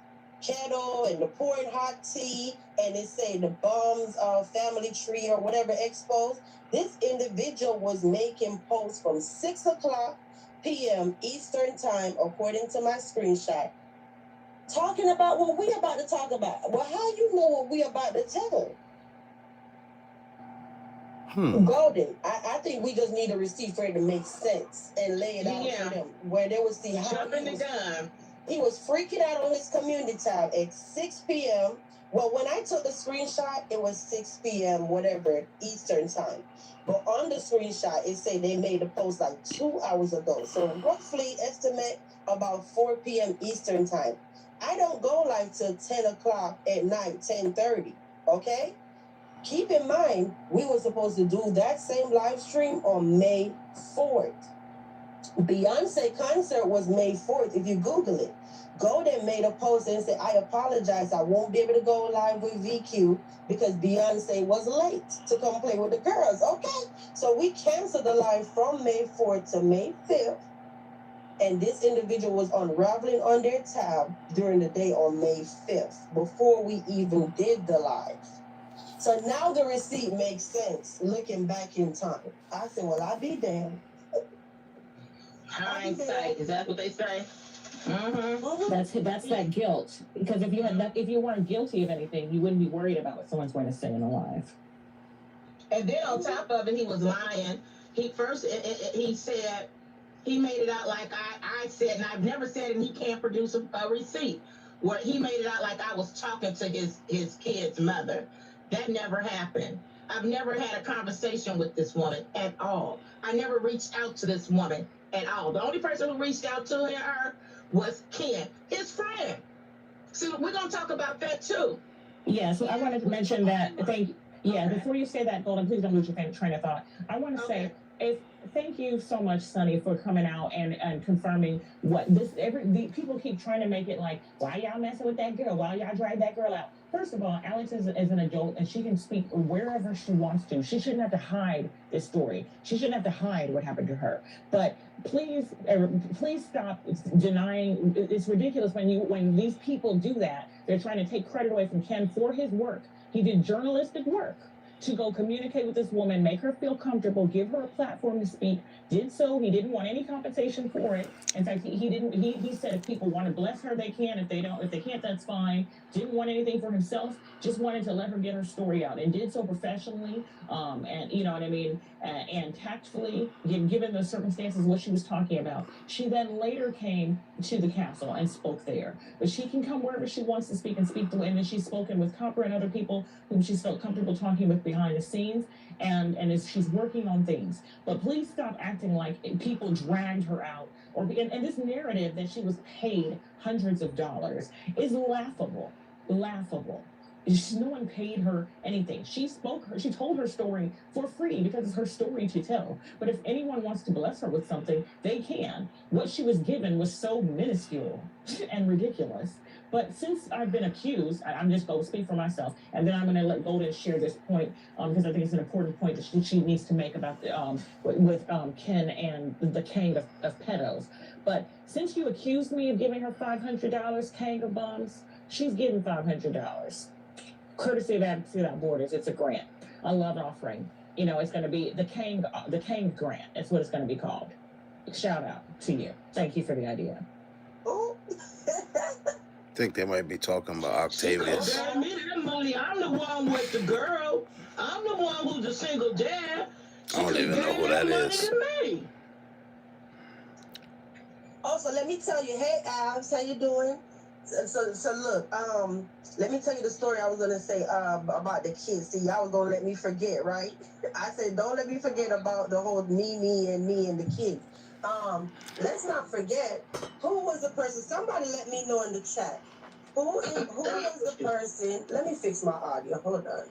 and the pouring hot tea, and it said the bum's family tree or whatever exposed. This individual was making posts from 6:00 p.m. Eastern time, according to my screenshot, talking about what we about to talk about. Well, how you know what we about to tell? Golden. I think we just need a receipt for it to make sense and lay it out for them, where they would see how he was freaking out on his community tab at 6 p.m. Well, when I took the screenshot, it was 6 p.m. whatever Eastern time. But on the screenshot, it said they made a post like 2 hours ago. So roughly estimate about 4 p.m. Eastern time. I don't go live till 10 o'clock at night, 10:30. Okay? Keep in mind, we were supposed to do that same live stream on May 4th. Beyonce concert was May 4th. If you Google it, Golden made a post and said, I apologize, I won't be able to go live with VQ because Beyonce was late to come play with the girls. Okay, so we canceled the live from May 4th to May 5th. And this individual was unraveling on their tab during the day on May 5th, before we even did the live. So now the receipt makes sense, looking back in time. I said, well, I'll be damned. Hindsight, is that what they say? That's that guilt. Because if you weren't guilty of anything, you wouldn't be worried about what someone's going to say in a live. And then on top of it, he was lying. He said he made it out like I said, and I've never said it, and he can't produce a receipt. Where he made it out like I was talking to his kid's mother. That never happened. I've never had a conversation with this woman at all. I never reached out to this woman at all. The only person who reached out to her was Ken, his friend. So we're going to talk about that too. Yeah, so I wanted to mention that. Before you say that, Golden, please don't lose your train of thought. I want to say, thank you so much, Sonny, for coming out and confirming what people keep trying to make it like, why y'all messing with that girl? Why y'all drag that girl out? First of all, Alex is an adult and she can speak wherever she wants to. She shouldn't have to hide this story. She shouldn't have to hide what happened to her. But please stop denying. It's ridiculous when these people do that. They're trying to take credit away from Ken for his work. He did journalistic work to go communicate with this woman, make her feel comfortable, give her a platform to speak. Did so. He didn't want any compensation for it. In fact, he said if people want to bless her, they can. If they can't, that's fine. Didn't want anything for himself. Just wanted to let her get her story out, and did so professionally, and you know what I mean, and tactfully, given the circumstances, what she was talking about. She then later came to the castle and spoke there. But she can come wherever she wants to speak and speak to, and then she's spoken with Copper and other people whom she's felt comfortable talking with behind the scenes, and she's working on things. But please stop acting like people dragged her out, and this narrative that she was paid hundreds of dollars is laughable. Laughable. No one paid her anything. She told her story for free because it's her story to tell. But if anyone wants to bless her with something, they can. What she was given was so minuscule and ridiculous. But since I've been accused, I'm just going to speak for myself, and then I'm going to let Golden share this point because I think it's an important point that she needs to make about with Ken and the King of pedos. But since you accused me of giving her $500, King of Bums, she's getting $500. Courtesy of Advocacy Without Borders, it's a grant, a love offering. You know, it's going to be the King grant. That's what it's going to be called. Shout out to you. Thank you for the idea. Oh. I think they might be talking about Octavius. I'm the one with the girl. I'm the one who's a single dad. I don't even know who that is. Also, let me tell you, hey Abs, how you doing? So look, let me tell you the story I was gonna say about the kids. See, y'all was gonna let me forget, right? I said don't let me forget about the whole me and the kids. Let's not forget who was the person. Somebody let me know in the chat. Who was the person? Let me fix my audio. Hold on.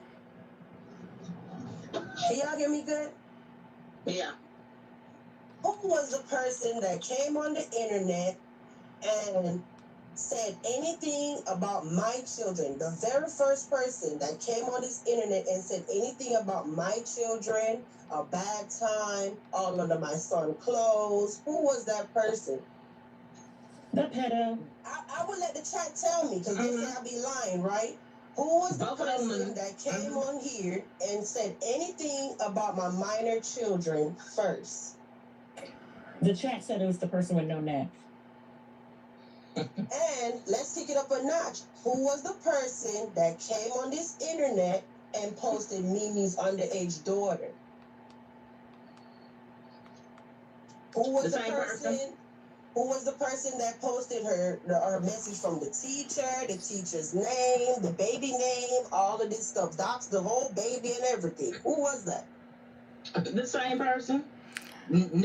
Can y'all hear me good? Yeah. Who was the person that came on the internet and said anything about my children? The very first person that came on this internet and said anything about my children, a bad time, all under my son's clothes. Who was that person? The pedo. I would let the chat tell me, because they say I be lying, right? Who was the person that came on here and said anything about my minor children first? The chat said it was the person with no neck. And let's take it up a notch. Who was the person that came on this internet and posted Mimi's underage daughter? Who was the person? Who was the person that posted her message from the teacher's name, the baby name, all of this stuff, docs the whole baby and everything? Who was that? The same person.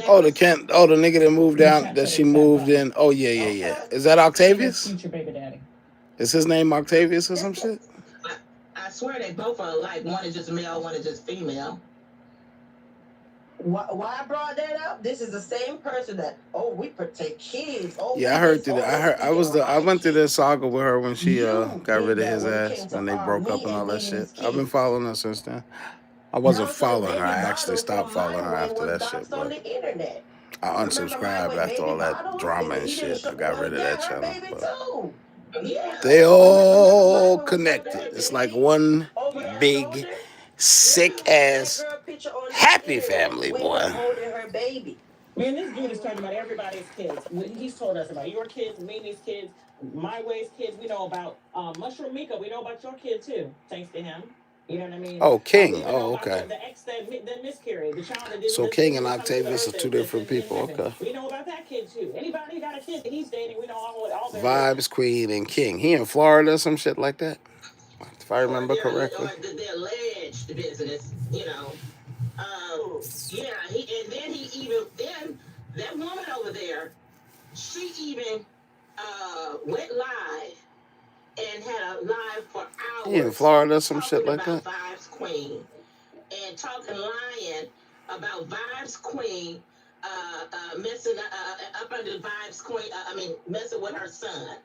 Oh, the nigga that moved out, that she moved in. Oh, yeah. Is that Octavius? Future baby daddy. Is his name Octavius or some shit? I swear they both are alike. One is just male, one is just female. Why I brought that up? This is the same person that we protect kids. Yeah, I heard that. I went through this saga with her when she got rid of his ass when they broke up and all that shit. I've been following her since then. I wasn't following her. I actually stopped following her after that shit, but I unsubscribed after all that drama and shit. I got rid of that channel. But they all connected. It's like one big sick ass happy family, boy. Man, this dude is talking about everybody's kids. He's told us about your kids, Mimi's kids, My Way's kids. We know about Mushroom Mika. We know about your kid too, thanks to him. You know what I mean? Oh, King. Oh, okay. The ex that miscarried, the child that didn't. So King and Octavius are two different people. Okay. We know about that kid too. Anybody who got a kid that he's dating, we know all their Vibes, Queen, and King. He in Florida or some shit like that, if I remember correctly. The alleged business, you know. Yeah, then that woman over there, she even went live and had a live for hours. He in Florida or some shit like that. Vibes Queen and talking lying about Vibes Queen messing up under Vibes Queen. Messing with her son.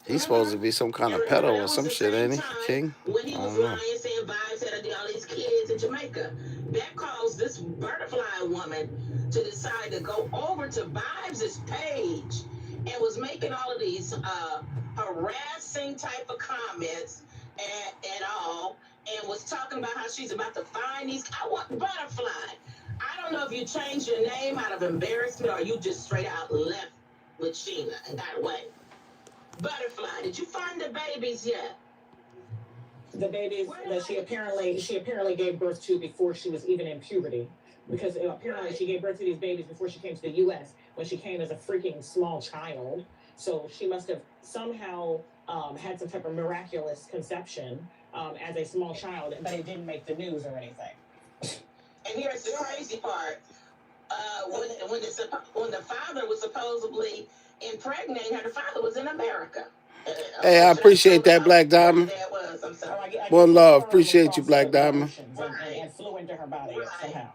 He's supposed to be some kind of pedo or some shit, ain't he, King? When he was lying, saying Vibes had all these kids in Jamaica. That caused this butterfly woman to decide to go over to Vibes' page and was making all of these harassing type of comments and all, and was talking about how she's about to find these. I want Butterfly. I don't know if you changed your name out of embarrassment or you just straight out left with Sheena and got away. Butterfly, did you find the babies yet? The babies that she apparently gave birth to before she was even in puberty, because apparently she gave birth to these babies before she came to the U.S. when she came as a freaking small child. So she must have somehow had some type of miraculous conception as a small child, but it didn't make the news or anything. And here's the crazy part: when the father was supposedly impregnating her, the father was in America. Hey, I appreciate that, Black Diamond. One love. Appreciate you, Black Diamond. And flew into her body somehow.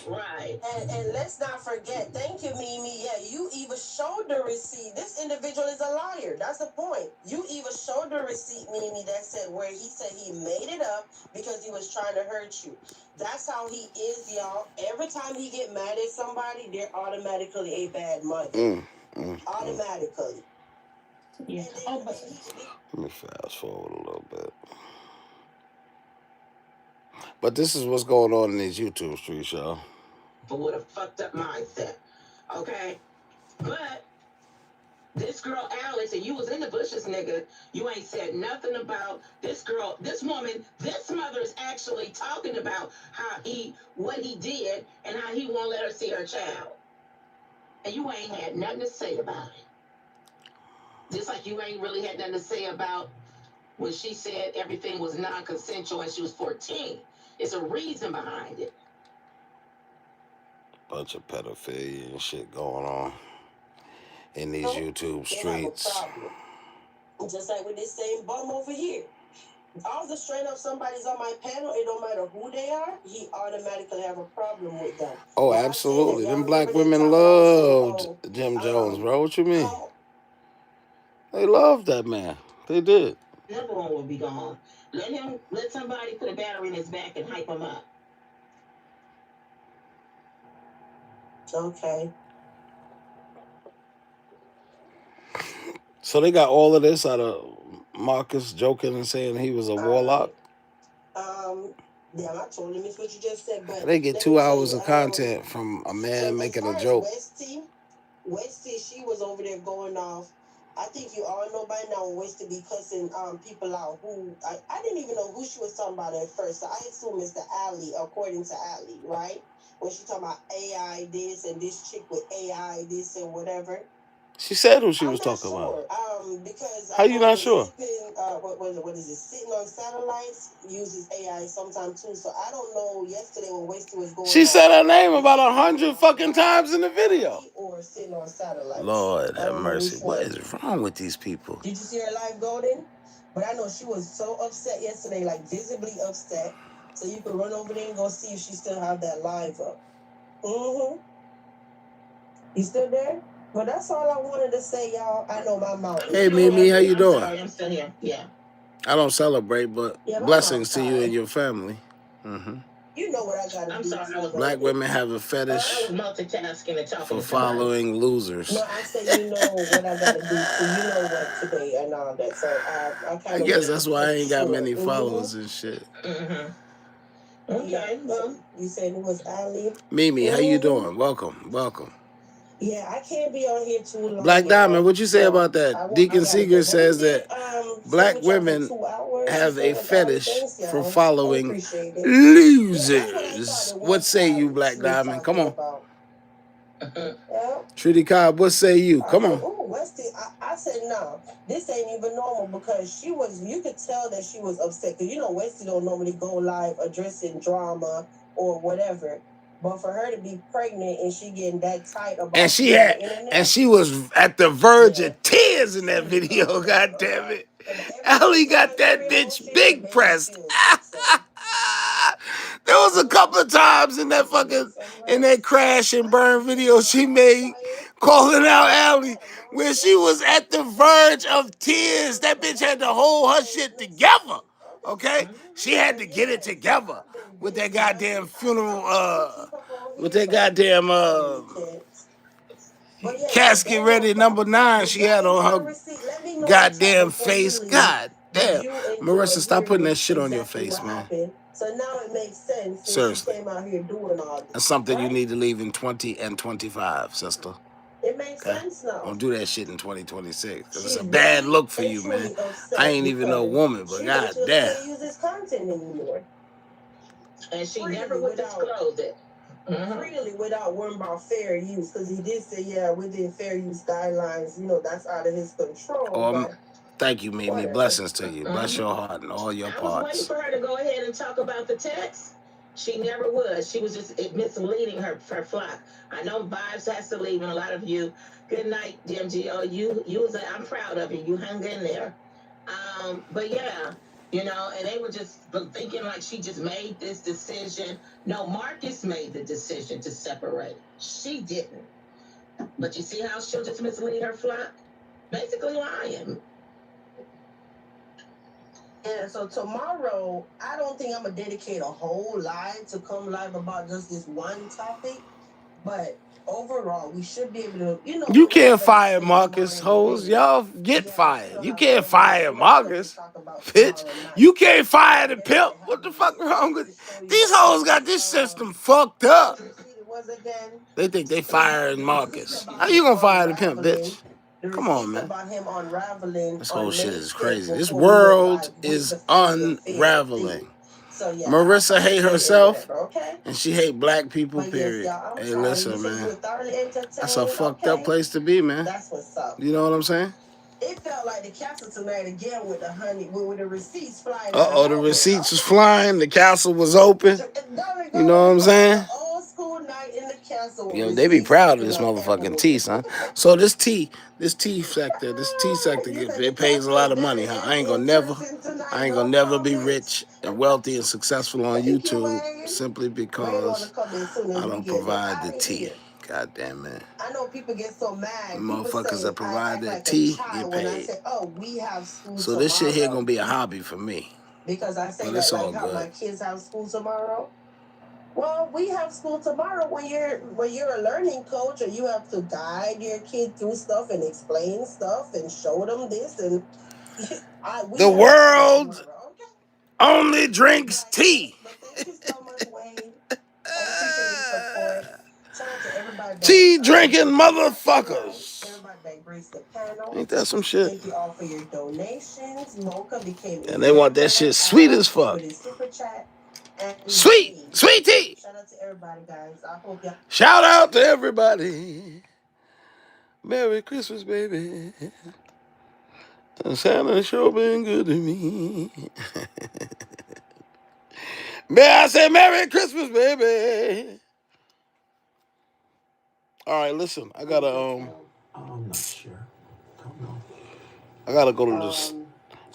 Right. And let's not forget, thank you, Mimi. Yeah, you even showed the receipt. This individual is a liar. That's the point. You even showed the receipt, Mimi, that said where he said he made it up because he was trying to hurt you. That's how he is, y'all. Every time he get mad at somebody, they're automatically a bad mother. Automatically. Yeah. Let me fast forward a little bit. But this is what's going on in these YouTube streets, y'all. But with a fucked up mindset, okay? But this girl Alex, and you was in the bushes, nigga. You ain't said nothing about this girl, this woman. This mother is actually talking about what he did, and how he won't let her see her child. And you ain't had nothing to say about it. Just like you ain't really had nothing to say about when she said everything was non-consensual and she was 14. It's a reason behind it. Bunch of pedophilia and shit going on in these YouTube streets. Just like with this same bum over here. All the straight up somebody's on my panel, it don't matter who they are, he automatically have a problem with them. Oh, But absolutely. Them black remember that women time when I was saying, loved Jim Jones, bro. What you mean? come They loved that man. They did. Everyone will be gone. Let somebody put a battery in his back and hype him up. okay. So they got all of this out of Marcus joking and saying he was a warlock. Yeah, I totally missed what you just said, but they get 2 hours of content from a man making a joke. Westy, she was over there going off. I think you all know by now Westy be cussing people out who I didn't even know who she was talking about at first. So I assume it's the Alley, according to Alley, right? When she talking about AI this and this chick with AI this and whatever. She said who she was talking about. Because how you not sure? What is it? Sitting on satellites uses AI sometimes too. So I don't know. Yesterday when Wasty was going, she said her name about 100 fucking times in the video. Or sitting on satellites. Lord have mercy. What is wrong with these people? Did you see her live, Golden? But I know she was so upset yesterday, like visibly upset. So you could run over there and go see if she still have that live up. You still there? Well, that's all I wanted to say, y'all. I know my mouth. Hey, Mimi, how you doing? Sorry, I'm still here. Yeah. I don't celebrate, but blessings to you and your family. You know what I gotta do. I'm sorry. Black women have a fetish for following losers. No, I say you know what I gotta do. So you know what today and all that. So I guess that's why I ain't got many followers and shit. Okay, well. You said it was Ali. Mimi, how you doing? Welcome. Yeah, I can't be on here too long. Black Diamond, what you say about that? Deacon Seeger says that black women have a fetish for following losers. What say you, Black Diamond? Come on. Trudy Cobb, what say you? Come on. Westy, I said no. This ain't even normal because you could tell that she was upset. Because Westy don't normally go live addressing drama or whatever. But for her to be pregnant and she getting that tight about and she was at the verge of tears in that video, god damn it. Ellie got that bitch big pressed. There was a couple of times in that crash and burn video she made calling out Allie where she was at the verge of tears. That bitch had to hold her shit together. Okay? She had to get it together with that goddamn funeral, with that goddamn casket ready #9 she had on her goddamn face. God damn. Marissa, stop putting that shit on your face, man. So now it makes sense. Seriously. She came out here doing all this. That's something you need to leave in 20 and 25, sister. It makes sense now. Don't do that shit in 2026. Cause it's a bad look for you, man. I ain't even no woman, but god damn. She use this content anymore. And she never would disclose it. Freely without worrying about fair use. Because he did say, within fair use guidelines, that's out of his control. Thank you, Mimi. Blessings to you. Bless your heart and all your parts. I was waiting for her to go ahead and talk about the text. She never was. She was just misleading her flock. I know Vibes has to leave, and a lot of you. Good night, DMGO. I'm proud of you. You hung in there. But yeah, and they were just thinking like she just made this decision. No, Marcus made the decision to separate. She didn't. But you see how she'll just mislead her flock? Basically lying. Yeah, so tomorrow, I don't think I'm going to dedicate a whole live to come live about just this one topic. But overall, we should be able to, You can't fire Marcus, hoes. Y'all get fired. You can't fire Marcus. Bitch, you can't fire the pimp. What the fuck wrong with these hoes? Got this system fucked up. They think they firing Marcus. How you gonna fire the pimp, bitch? Come on, man. This whole shit is crazy. This world is unraveling. Marissa hate herself, and she hate black people, period. Hey, listen, man. That's a fucked up place to be, man. You know what I'm saying? It felt like the castle tonight again with the honey, with the receipts flying. The receipts was flying. The castle was open. You know what I'm saying? Old school night in the castle. You know, they be proud of this motherfucking tea, son. So this tea sector, it pays a lot of money, huh? I ain't gonna never be rich and wealthy and successful on YouTube simply because I don't provide the tea. God damn it. I know people get so mad. Motherfuckers that provide that tea get paid. Oh, we have school so this shit here gonna be a hobby for me. Because I say that like how my kids have school tomorrow. Well, we have school tomorrow when you're a learning coach and you have to guide your kid through stuff and explain stuff and show them this and the world only drinks tea. Thank you so much, Wayne. I appreciate the support. Shout out to everybody. Tea drinking motherfuckers. Everybody that graced the panel. Ain't that some shit? Thank you all for your donations. Mocha became and they want that shit sweet as fuck. Super chat. Sweet tea. Shout out to everybody, guys. I hope y'all. Shout out to everybody. Merry Christmas, baby. Santa sure been good to me. May I say Merry Christmas, baby? All right, listen. I gotta I'm not sure. Don't know. I gotta go to this.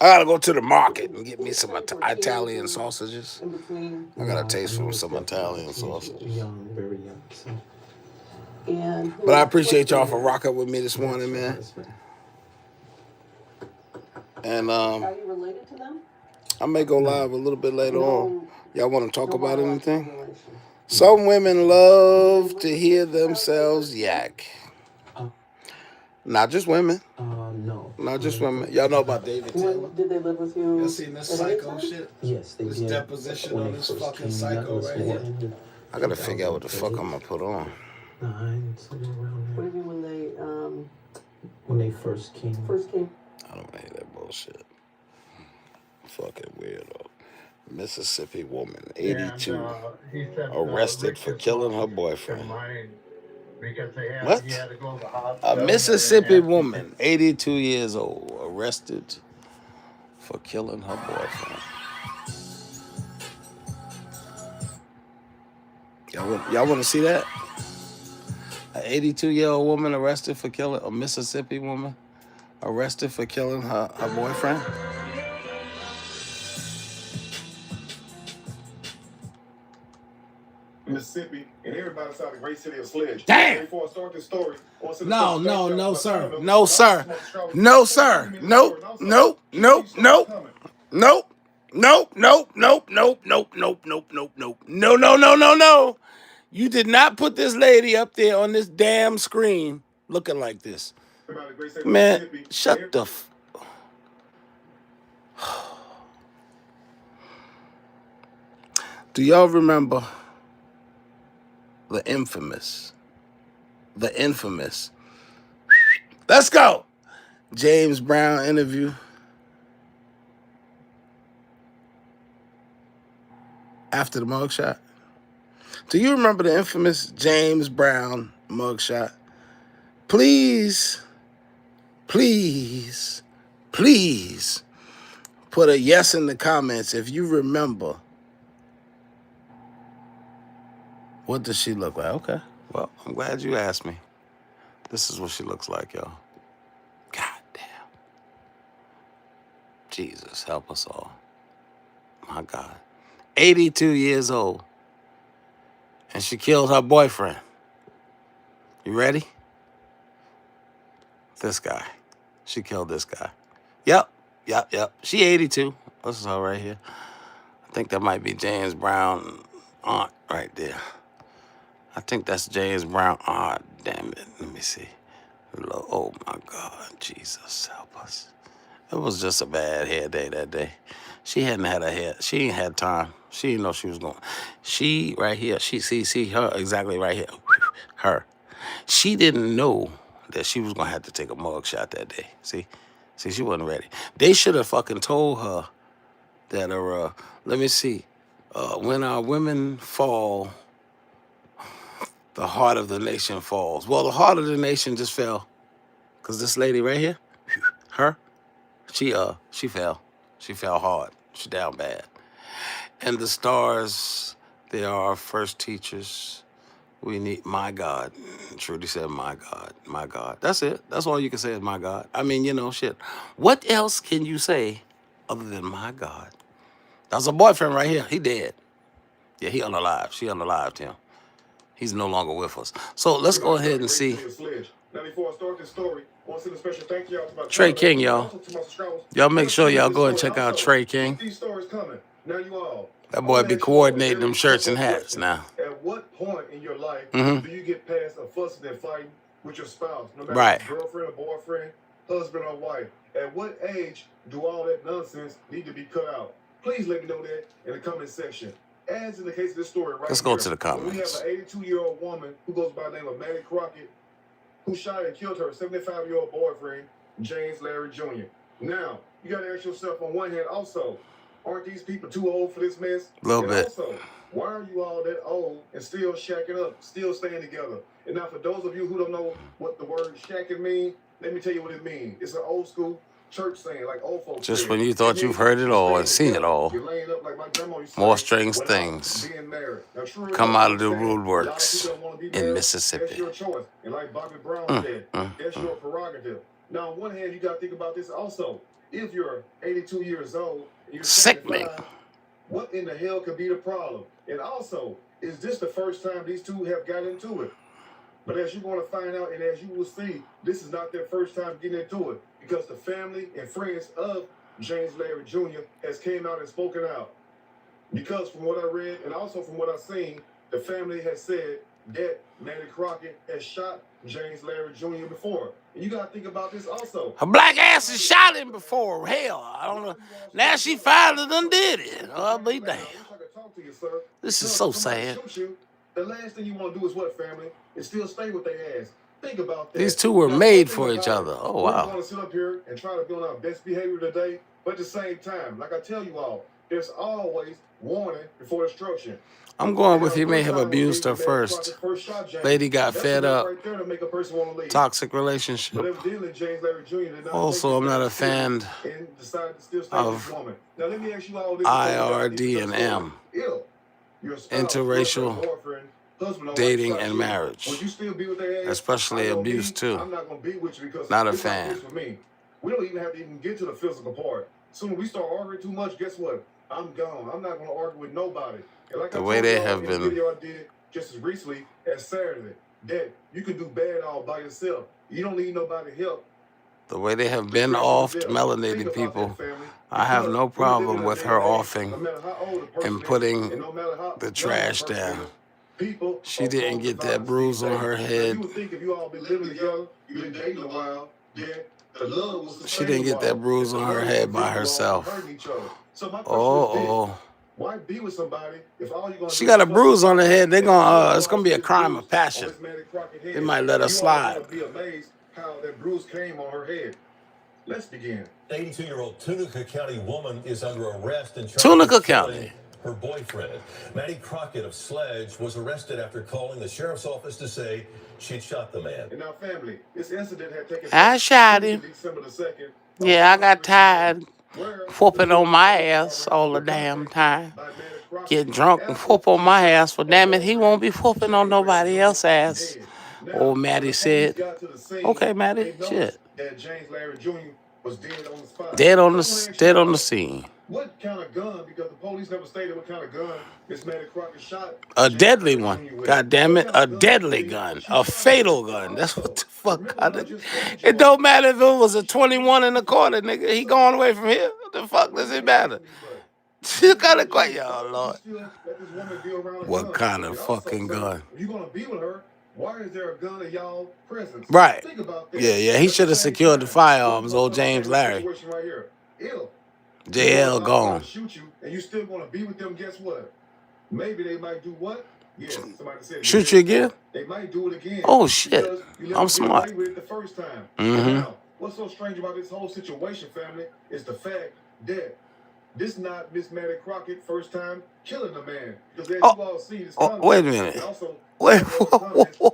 I gotta go to the market and get me some Italian sausages. I gotta taste from some Italian sausages. Young, very young. So. But I appreciate y'all for rocking with me this morning, man. And Are you related to them? I may go live a little bit later on. Y'all want to talk about anything? Some women love to hear themselves yak. Not just women. No. Not just women. Y'all know about David Taylor? Did they live with you? Y'all seen this psycho shit? Yes, they this did. This deposition on this fucking psycho right here. I gotta figure out what the fuck I'm gonna put on. 9, somewhere around there. What do you mean when they first came? I don't hear that bullshit. Fucking weirdo. Mississippi woman, 82, arrested for killing her boyfriend. What? A Mississippi woman, 82 years old, arrested for killing her boyfriend. Y'all want to see that? An 82-year-old woman arrested for killing a Mississippi woman arrested for killing her boyfriend. Mississippi, and everybody saw the great city of Sledge. Damn! Before I start this story, No, sir. No, sir. No, sir. Nope. No. You did not put this lady up there on this damn screen looking like this. Man, shut the Do y'all remember the infamous, let's go, James Brown interview? After the mugshot? Do you remember the infamous James Brown mugshot? Please put a yes in the comments if you remember. What does she look like? Okay. Well, I'm glad you asked me. This is what she looks like, y'all. God damn. Jesus, help us all. My God. 82 years old. And she killed her boyfriend. You ready? This guy. She killed this guy. Yep. She 82. This is her right here. I think that might be James Brown aunt right there. I think that's James Brown. Ah, oh, damn it. Let me see. Oh, my God. Jesus, help us. It was just a bad hair day that day. She hadn't had her hair. She ain't had time. She didn't know she was going. She right here. She see her exactly right here. Her. She didn't know that she was going to have to take a mug shot that day. See, she wasn't ready. They should have fucking told her that, let me see. When our women fall, the heart of the nation falls. Well, the heart of the nation just fell. Because this lady right here, her, she fell. She fell hard. She down bad. And the stars, they are our first teachers. We need my God. Trudy said, my God, my God. That's it. That's all you can say is my God. I mean, you know, shit. What else can you say other than my God? That's a boyfriend right here. He dead. Yeah, he unalived. She unalived him. He's no longer with us. So let's go ahead and see. Now, before I start this story, I want to send a special thank you out to my Trey Twitter, King, y'all. also to my subscribers. Y'all make sure y'all go and check out Trey King. Keep these stories coming. Now you all. That boy be coordinating them shirts and hats now. At what point in your life Mhm. do you get past a fussing and fighting with your spouse, no matter Right. if it's girlfriend or boyfriend, husband or wife? At what age do all that nonsense need to be cut out? Please let me know that in the comment section. As in the case of this story right Let's go to the comments. We have an 82-year-old woman who goes by the name of Maddie Crockett, who shot and killed her 75-year-old boyfriend, James Larry Jr. Now, you got to ask yourself on one hand also, aren't these people too old for this mess? A little bit. Also, why are you all that old and still shacking up, still staying together? And now for those of you who don't know what the word shacking means, let me tell you what it means. It's an old school church saying, like old folks. Just when you thought you've heard it all and seen it all, You're laying up like my grandma used to more say, strange without things being married. Now, true come enough, out of the I'm saying, rude a lot of works people don't wanna be in married. Mississippi. That's your choice. And like Bobby Brown said, that's your prerogative. Now, on one hand, you got to think about this also. If you're 82 years old and you're Sickening. 75, what in the hell could be the problem? And also, is this the first time these two have got into it? But as you're going to find out, and as you will see, this is not their first time getting into it, because the family and friends of James Larry Jr. has came out and spoken out. Because from what I read, and also from what I've seen, the family has said that Maddie Crockett has shot James Larry Jr. before. And you got to think about this also. Her black ass has shot him before. Hell, I don't know. Now she finally done did it. I'll be damned. This is so sad. The last thing you want to do is what, family? Is still stay with their ass. Think about that. These two were Now, made one for thing each about other. it, Oh, we're wow. going to sit up here and try to be on our best behavior today, but at the same time, like I tell you all, there's always warning before destruction. I'm going with he may have abused her first. Lady got fed up. Toxic relationship. Also, I'm not a fan of IRD and M. Interracial dating and marriage. Especially abuse too. Not a fan. We don't even have to even get to the physical part. Soon we start arguing too much, guess what? I'm gone. I'm not going to argue with nobody. And like The way they have in been. the video I did just as recently as Saturday, that you can do bad all by yourself. You don't need nobody help. The way they have been offed melanated people, I have no problem with her offing and putting the trash down. She didn't get that bruise on her head. She didn't get that bruise on her head by herself. Oh. Why be with somebody if all you're gonna She got a bruise on her head. They're gonna it's gonna be a crime of passion. They might let her slide. Be amazed how that bruise came on her head. Let's begin. 82-year-old Tunica County woman is under arrest in charge Tunica of killing County. her boyfriend. Maddie Crockett of Sledge was arrested after calling the sheriff's office to say she'd shot the man. And now, family, this incident had taken I shot him. December the 2nd. Yeah, I got tired whooping on my ass all the damn time. Get drunk and whoop on my ass. Well, damn it, he won't be whooping on nobody else's ass. Old Maddie said. Okay, Maddie, shit. That James Larry Jr. was dead on the spot. Dead on the scene. What kind of gun? Because the police never stated what kind of gun this Maddie Crockett shot. A deadly one. God damn it. A deadly gun. A fatal gun. That's what the fuck. It don't matter if it was a 21 and a quarter, nigga. He going away from here. What the fuck does it matter? You gotta quite, y'all, Lord. What kind of fucking gun? If you're gonna be with her, why is there a gun in y'all presence? Right. Think about that. Yeah, he should have secured the firearms, old James Larry. JL gone. Shoot you, and you still gonna be with them? Guess what? Maybe they might do what? Yeah, somebody said. Shoot you again? They might do it again. Oh shit! I'm smart. With it the first time. Now, what's so strange about this whole situation, family, is the fact that this not Miss Maddie Crockett first time killing a man. Because as you all see, this wait a minute. Also, wait,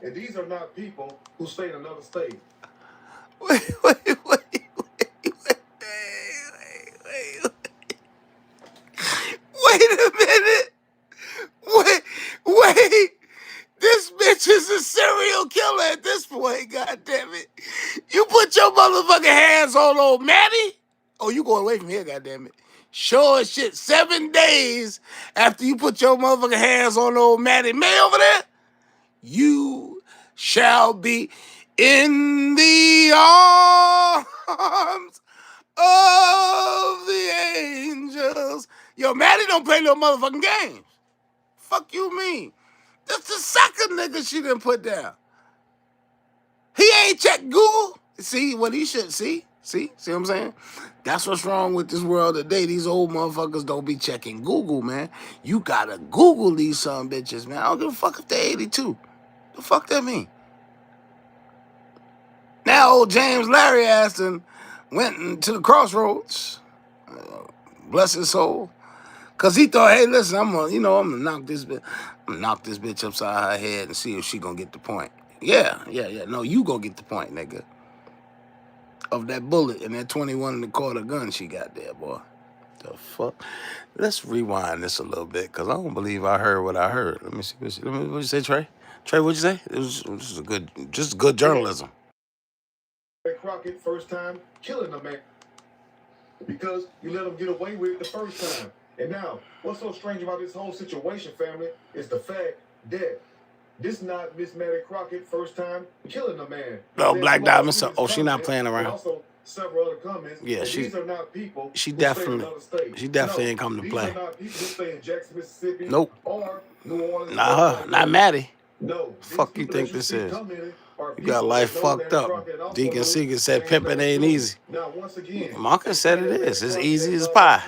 and these are not people who stay in another state. Wait a minute. Wait. This bitch bitch is a serial killer at this point, goddamn it. You put your motherfucking hands on old Maddie? Oh, you going away from here, goddamn it. Sure as shit, 7 days after you put your motherfucking hands on old Maddie May over there, you shall be in the arms of the angels. Yo, Maddie don't play no motherfucking games. Fuck you mean? That's the second nigga she done put down. He ain't checked Google. See what he should see? See what I'm saying? That's what's wrong with this world today. These old motherfuckers don't be checking Google, man. You gotta Google these son bitches, man. I don't give a fuck if they're 82. The fuck that mean? Now old James Larry Aston went to the crossroads, bless his soul, cause he thought, hey, listen, I'm gonna knock this bitch upside her head and see if she gonna get the point. Yeah. No, you gonna get the point, nigga. Of that bullet and that 21-and-a-quarter gun she got there, boy. The fuck? Let's rewind this a little bit, cause I don't believe I heard what I heard. Let me see. What you say, Trey? Trey, what'd you say? It was just good journalism. Crockett first time killing a man because you let him get away with it the first time. And now, what's so strange about this whole situation, family, is the fact that this not Miss Maddie Crockett first time killing a man. No, Black Diamond. She not playing around. Also, several other comments. Yeah, these are not people. She definitely ain't coming to play. These are not people who stay in Jackson, Mississippi. Nope. Or New Orleans. Not her. Not Maddie. No. Fuck you think this is? You got life fucked up. Deacon Seeger said pimping ain't easy. Marcus said it is. It's easy as pie.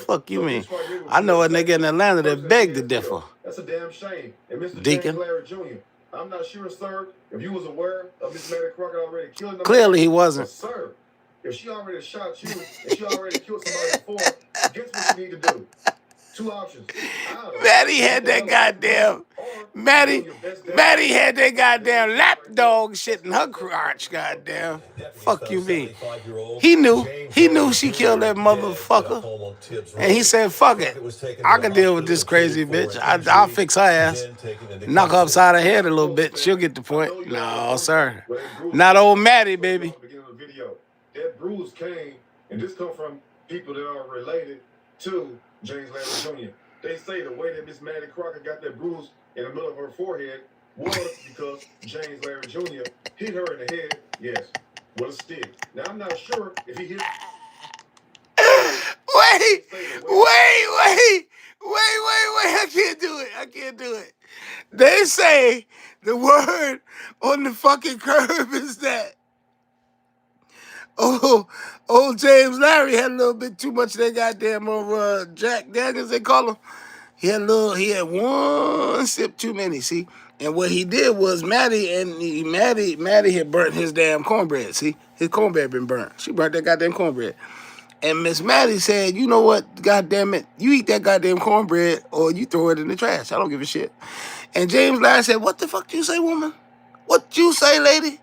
Fuck you mean? I know a nigga in Atlanta that begged to differ. That's a damn shame. And Mr. Deacon. James Larry Jr., I'm not sure, sir, if you was aware of Miss Maddie Crockett already killing them. Clearly he wasn't. But, sir, if she already shot you and she already killed somebody before, guess what you need to do? 2 options. Maddie had that goddamn Maddie had that goddamn lapdog shit in her crotch, goddamn. Fuck you mean? He knew she killed that motherfucker. And he said, fuck it. I can deal with this crazy bitch. I'll fix her ass. Knock her upside her head a little bit. She'll get the point. No, sir. Not old Maddie, baby. That bruise came, and this come from people that are related to James Larry Jr. They say the way that Miss Maddie Crockett got that bruise in the middle of her forehead was because James Larry Jr. hit her in the head, yes, with a stick. Now, I'm not sure if he hit... Wait! I can't do it. They say the word on the fucking curb is that old James Larry had a little bit too much of that goddamn Jack Daniels, they call him. He had one sip too many, see? And what he did was Maddie had burnt his damn cornbread, see? His cornbread been burnt. She burnt that goddamn cornbread. And Miss Maddie said, you know what, goddamn it, you eat that goddamn cornbread or you throw it in the trash. I don't give a shit. And James Larry said, what the fuck you say, woman? What you say, lady?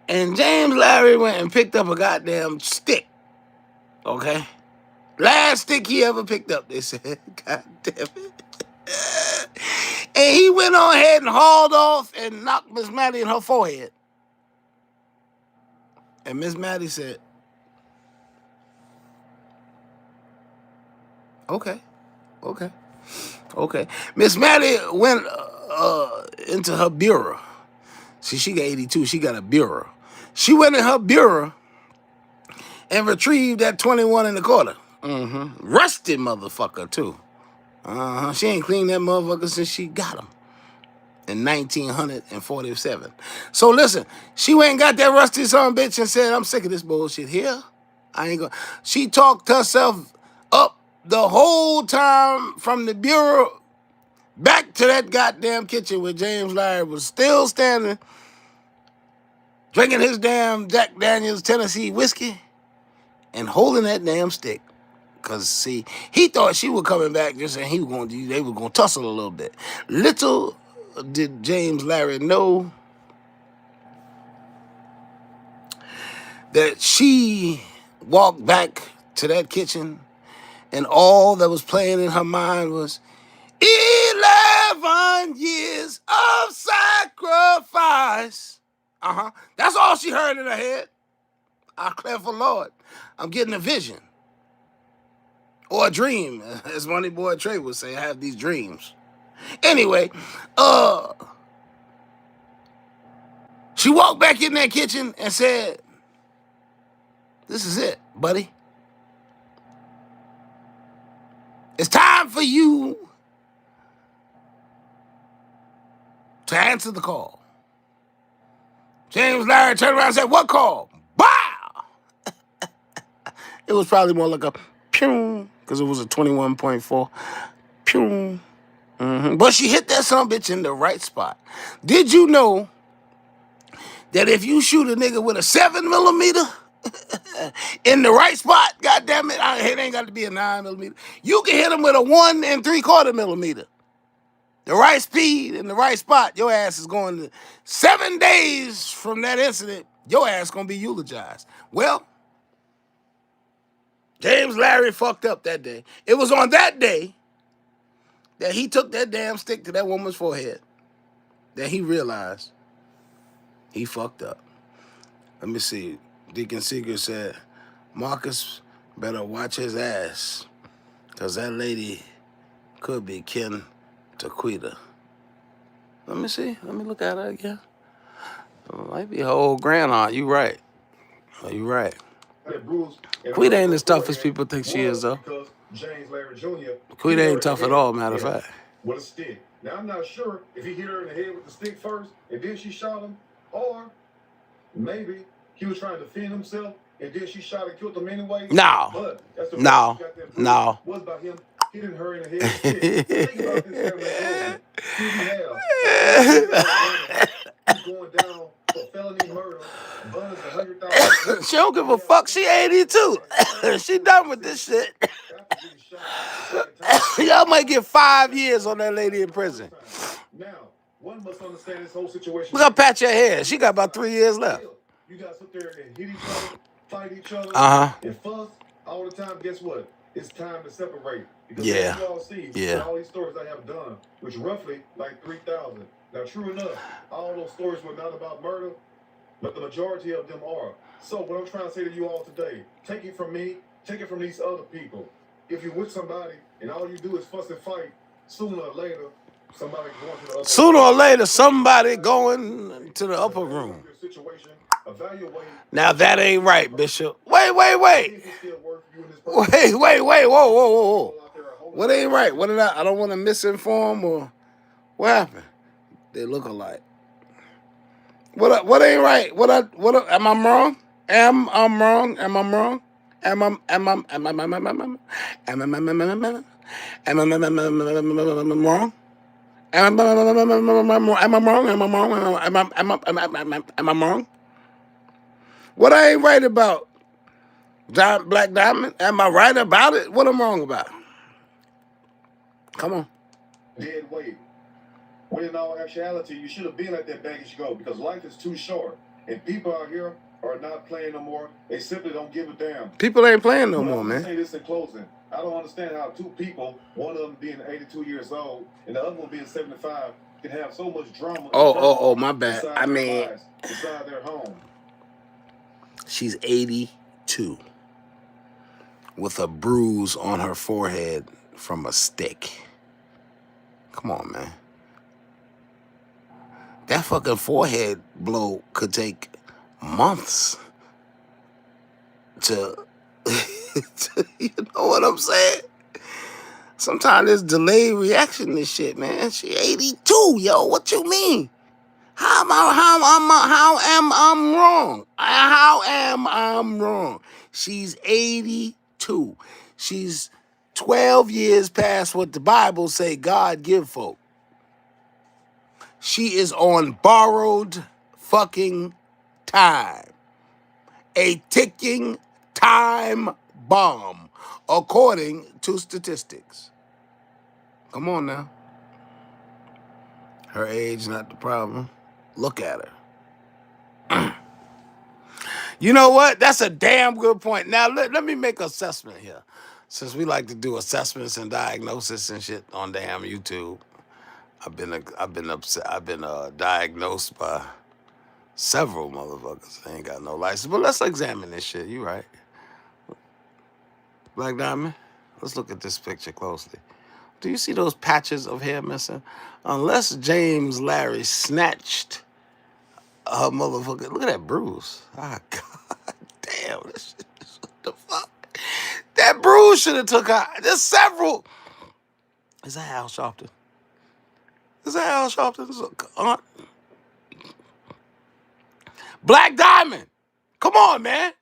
And James Larry went and picked up a goddamn stick, okay? Last stick he ever picked up, they said. God damn it. And he went on ahead and hauled off and knocked Miss Maddie in her forehead. And Miss Maddie said, okay. Miss Maddie went into her bureau. See, she got 82. She got a bureau. She went in her bureau and retrieved that 21-and-a-quarter. Rusty motherfucker, too. She ain't cleaned that motherfucker since she got him in 1947. So listen, she went and got that rusty son bitch and said, I'm sick of this bullshit here. I ain't gonna. She talked herself up the whole time from the bureau back to that goddamn kitchen where James Larry was still standing, drinking his damn Jack Daniels Tennessee whiskey and holding that damn stick. Because, see, he thought she was coming back just and they were going to tussle a little bit. Little did James Larry know that she walked back to that kitchen and all that was playing in her mind was 11 years of sacrifice. That's all she heard in her head. I declare for Lord, I'm getting a vision. Or a dream, as Money Boy Trey would say, I have these dreams. Anyway, she walked back in that kitchen and said, this is it, buddy. It's time for you to answer the call. James Larry turned around and said, what call? Wow! It was probably more like a pew, because it was a 21.4. Pew. But she hit that son of a bitch in the right spot. Did you know that if you shoot a nigga with a 7mm in the right spot, goddamn it, it ain't got to be a 9mm. You can hit him with a 1 3/4mm. The right speed in the right spot, your ass is going to 7 days from that incident. Your ass gonna be eulogized. Well, James Larry fucked up that day. It was on that day that he took that damn stick to that woman's forehead that he realized he fucked up. Let me see. Deacon Seeger said, Marcus better watch his ass, because that lady could be kin to Quita. Let me see. Let me look at her again. Might be her old grandaunt. You right. You right. Quita ain't as tough as people think she is, though. James Larry Jr. Quita ain't tough at all, matter of fact. With a stick. Now, I'm not sure if he hit her in the head with the stick first, and then she shot him, or maybe he was trying to defend himself, and then she shot and killed him anyway. No. But that's the No. was about him hitting her in the head with a stick. Think about this family. He's going down for felony murder. Bun is $100,000. She don't give a fuck. She 82. She done with this shit. Y'all might get 5 years on that lady in prison. Now, one must understand this whole situation. Look up pat your hair. She got about 3 years left. You guys sit there and hit each other, fight each other, and fuss all the time. Guess what? It's time to separate. Because as you all see, all these stories I have done, which roughly like 3,000. Now, true enough, all those stories were not about murder, but the majority of them are. So what I'm trying to say to you all today, take it from me, take it from these other people. If you're with somebody and all you do is fuss and fight, sooner or later, somebody going to the upper Sooner or later, somebody going to the upper room. Now that ain't right, Bishop. Wait. Whoa. What ain't right? What did I don't want to misinform or what happened? They look alike. What ain't right? What am I wrong? Am I wrong? Am I wrong? Am I wrong? Am I wrong? What I ain't right about? Black Diamond? Am I right about it? What I'm wrong about? Come on. Dead weight. When in all actuality, you should have been let that baggage go, because life is too short. And people out here are not playing no more. They simply don't give a damn. People ain't playing no more, man. I'm say this in closing. I don't understand how two people, one of them being 82 years old and the other one being 75, can have so much drama. Oh, my bad. I mean, inside their home. She's 82 with a bruise on her forehead from a stick. Come on, man. That fucking forehead blow could take months to you know what I'm saying? Sometimes there's delayed reaction to shit, man. She 82, yo. What you mean? How am I wrong? How am I wrong? She's 82. She's 12 years past what the Bible say God give folk. She is on borrowed fucking time. A ticking time bomb, according to statistics. Come on now. Her age not the problem. Look at her. You know what? That's a damn good point. Now, let me make an assessment here. Since we like to do assessments and diagnosis and shit on damn YouTube, I've been diagnosed by Several motherfuckers ain't got no license. But let's examine this shit. You right. Black Diamond, let's look at this picture closely. Do you see those patches of hair missing? Unless James Larry snatched her motherfucker. Look at that bruise. Ah, God damn. This shit, what the fuck? That bruise should have took her. There's several. Is that Al Sharpton? Is that Al Sharpton's aunt? Black Diamond. Come on, man.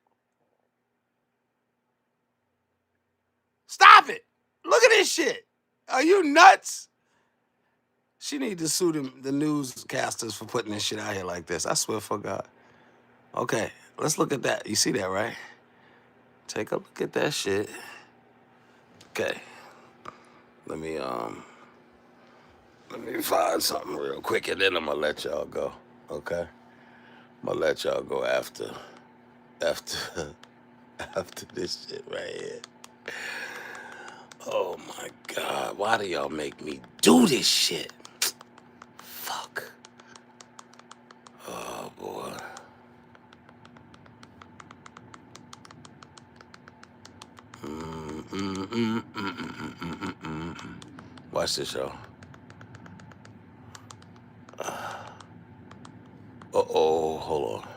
Stop it. Look at this shit. Are you nuts? She need to sue the newscasters for putting this shit out here like this. I swear for God. Okay, let's look at that. You see that, right? Take a look at that shit. Okay. Let me find something real quick and then I'm gonna let y'all go. Okay? I'm gonna let y'all go after this shit right here. Oh my God, why do y'all make me do this shit? Fuck. Oh boy. Watch this, y'all. Uh-oh, hold on.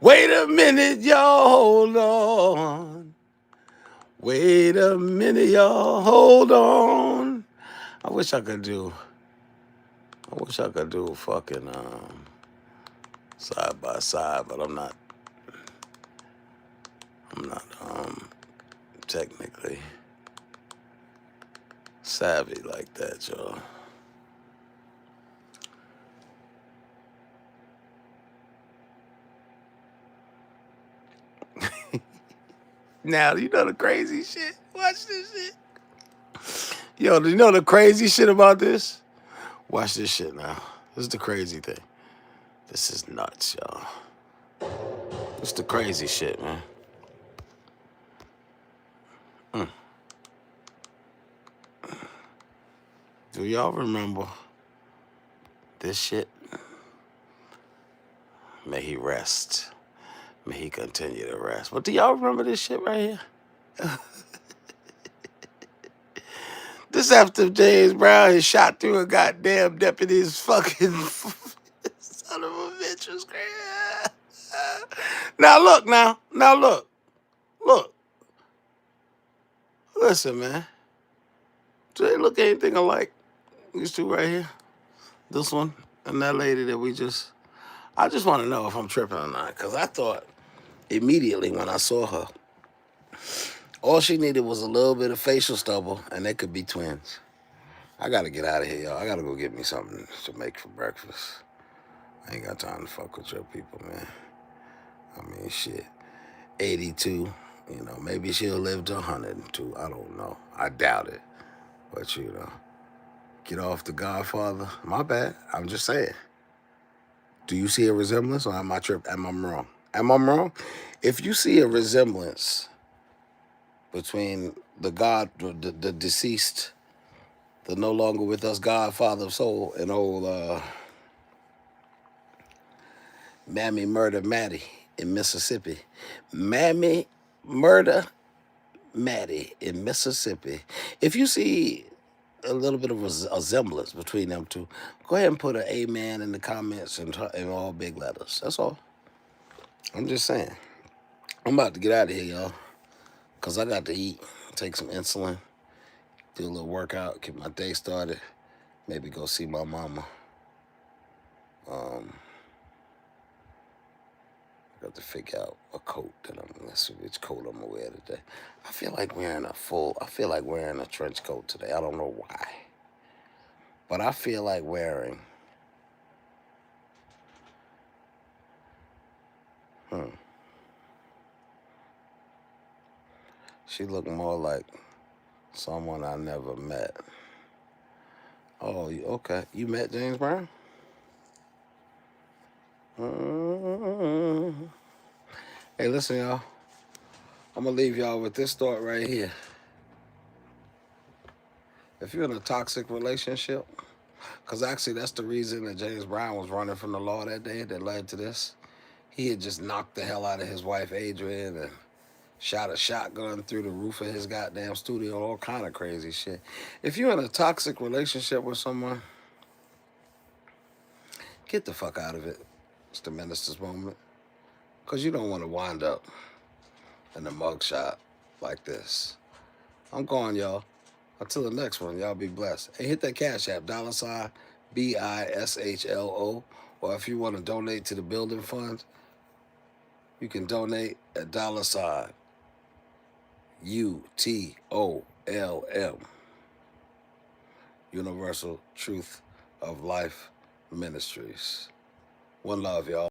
Wait a minute, y'all, hold on. Wait a minute, y'all, hold on. I wish I could do fucking side by side, but I'm not technically savvy like that, y'all. Now, you know the crazy shit? Watch this shit. Yo, do you know the crazy shit about this? Watch this shit now. This is the crazy thing. This is nuts, y'all. This is the crazy shit, man. Do y'all remember this shit? May he rest. May he continue to rest. But do y'all remember this shit right here? This after James Brown had shot through a goddamn deputy's fucking son of a bitch was crazy. Now look, look. Listen, man. Do they look anything alike? These two right here? This one and that lady that we just... I just want to know if I'm tripping or not, because I thought immediately when I saw her, all she needed was a little bit of facial stubble, and they could be twins. I got to get out of here, y'all. I got to go get me something to make for breakfast. I ain't got time to fuck with your people, man. I mean, shit. 82, you know, maybe she'll live to 102. I don't know. I doubt it. But, you know, get off the Godfather. My bad. I'm just saying. Do you see a resemblance, or am I wrong? Am I wrong? If you see a resemblance between the deceased, the no longer with us Godfather of Soul, and old Mammy Murder Maddie in Mississippi. Mammy Murder Maddie in Mississippi. If you see a little bit of a resemblance between them two, go ahead and put an amen in the comments in all big letters. That's all. I'm just saying. I'm about to get out of here, y'all, because I got to eat, take some insulin, do a little workout, get my day started, maybe go see my mama. I got to figure out a coat let's see which coat I'm gonna wear today. I feel like wearing a trench coat today. I don't know why. But I feel like wearing, she looked more like someone I never met. Oh, okay. You met James Brown? Hey, listen, y'all. I'm gonna leave y'all with this thought right here. If you're in a toxic relationship, because actually that's the reason that James Brown was running from the law that day that led to this. He had just knocked the hell out of his wife, Adrian, and shot a shotgun through the roof of his goddamn studio, all kind of crazy shit. If you're in a toxic relationship with someone, get the fuck out of it. It's the minister's moment. Because you don't want to wind up in a mugshot like this. I'm going, y'all. Until the next one, y'all be blessed. Hey, hit that Cash App, $ BISHLO. Or if you want to donate to the building fund, you can donate at $ UTOLM. Universal Truth of Life Ministries. One love, y'all.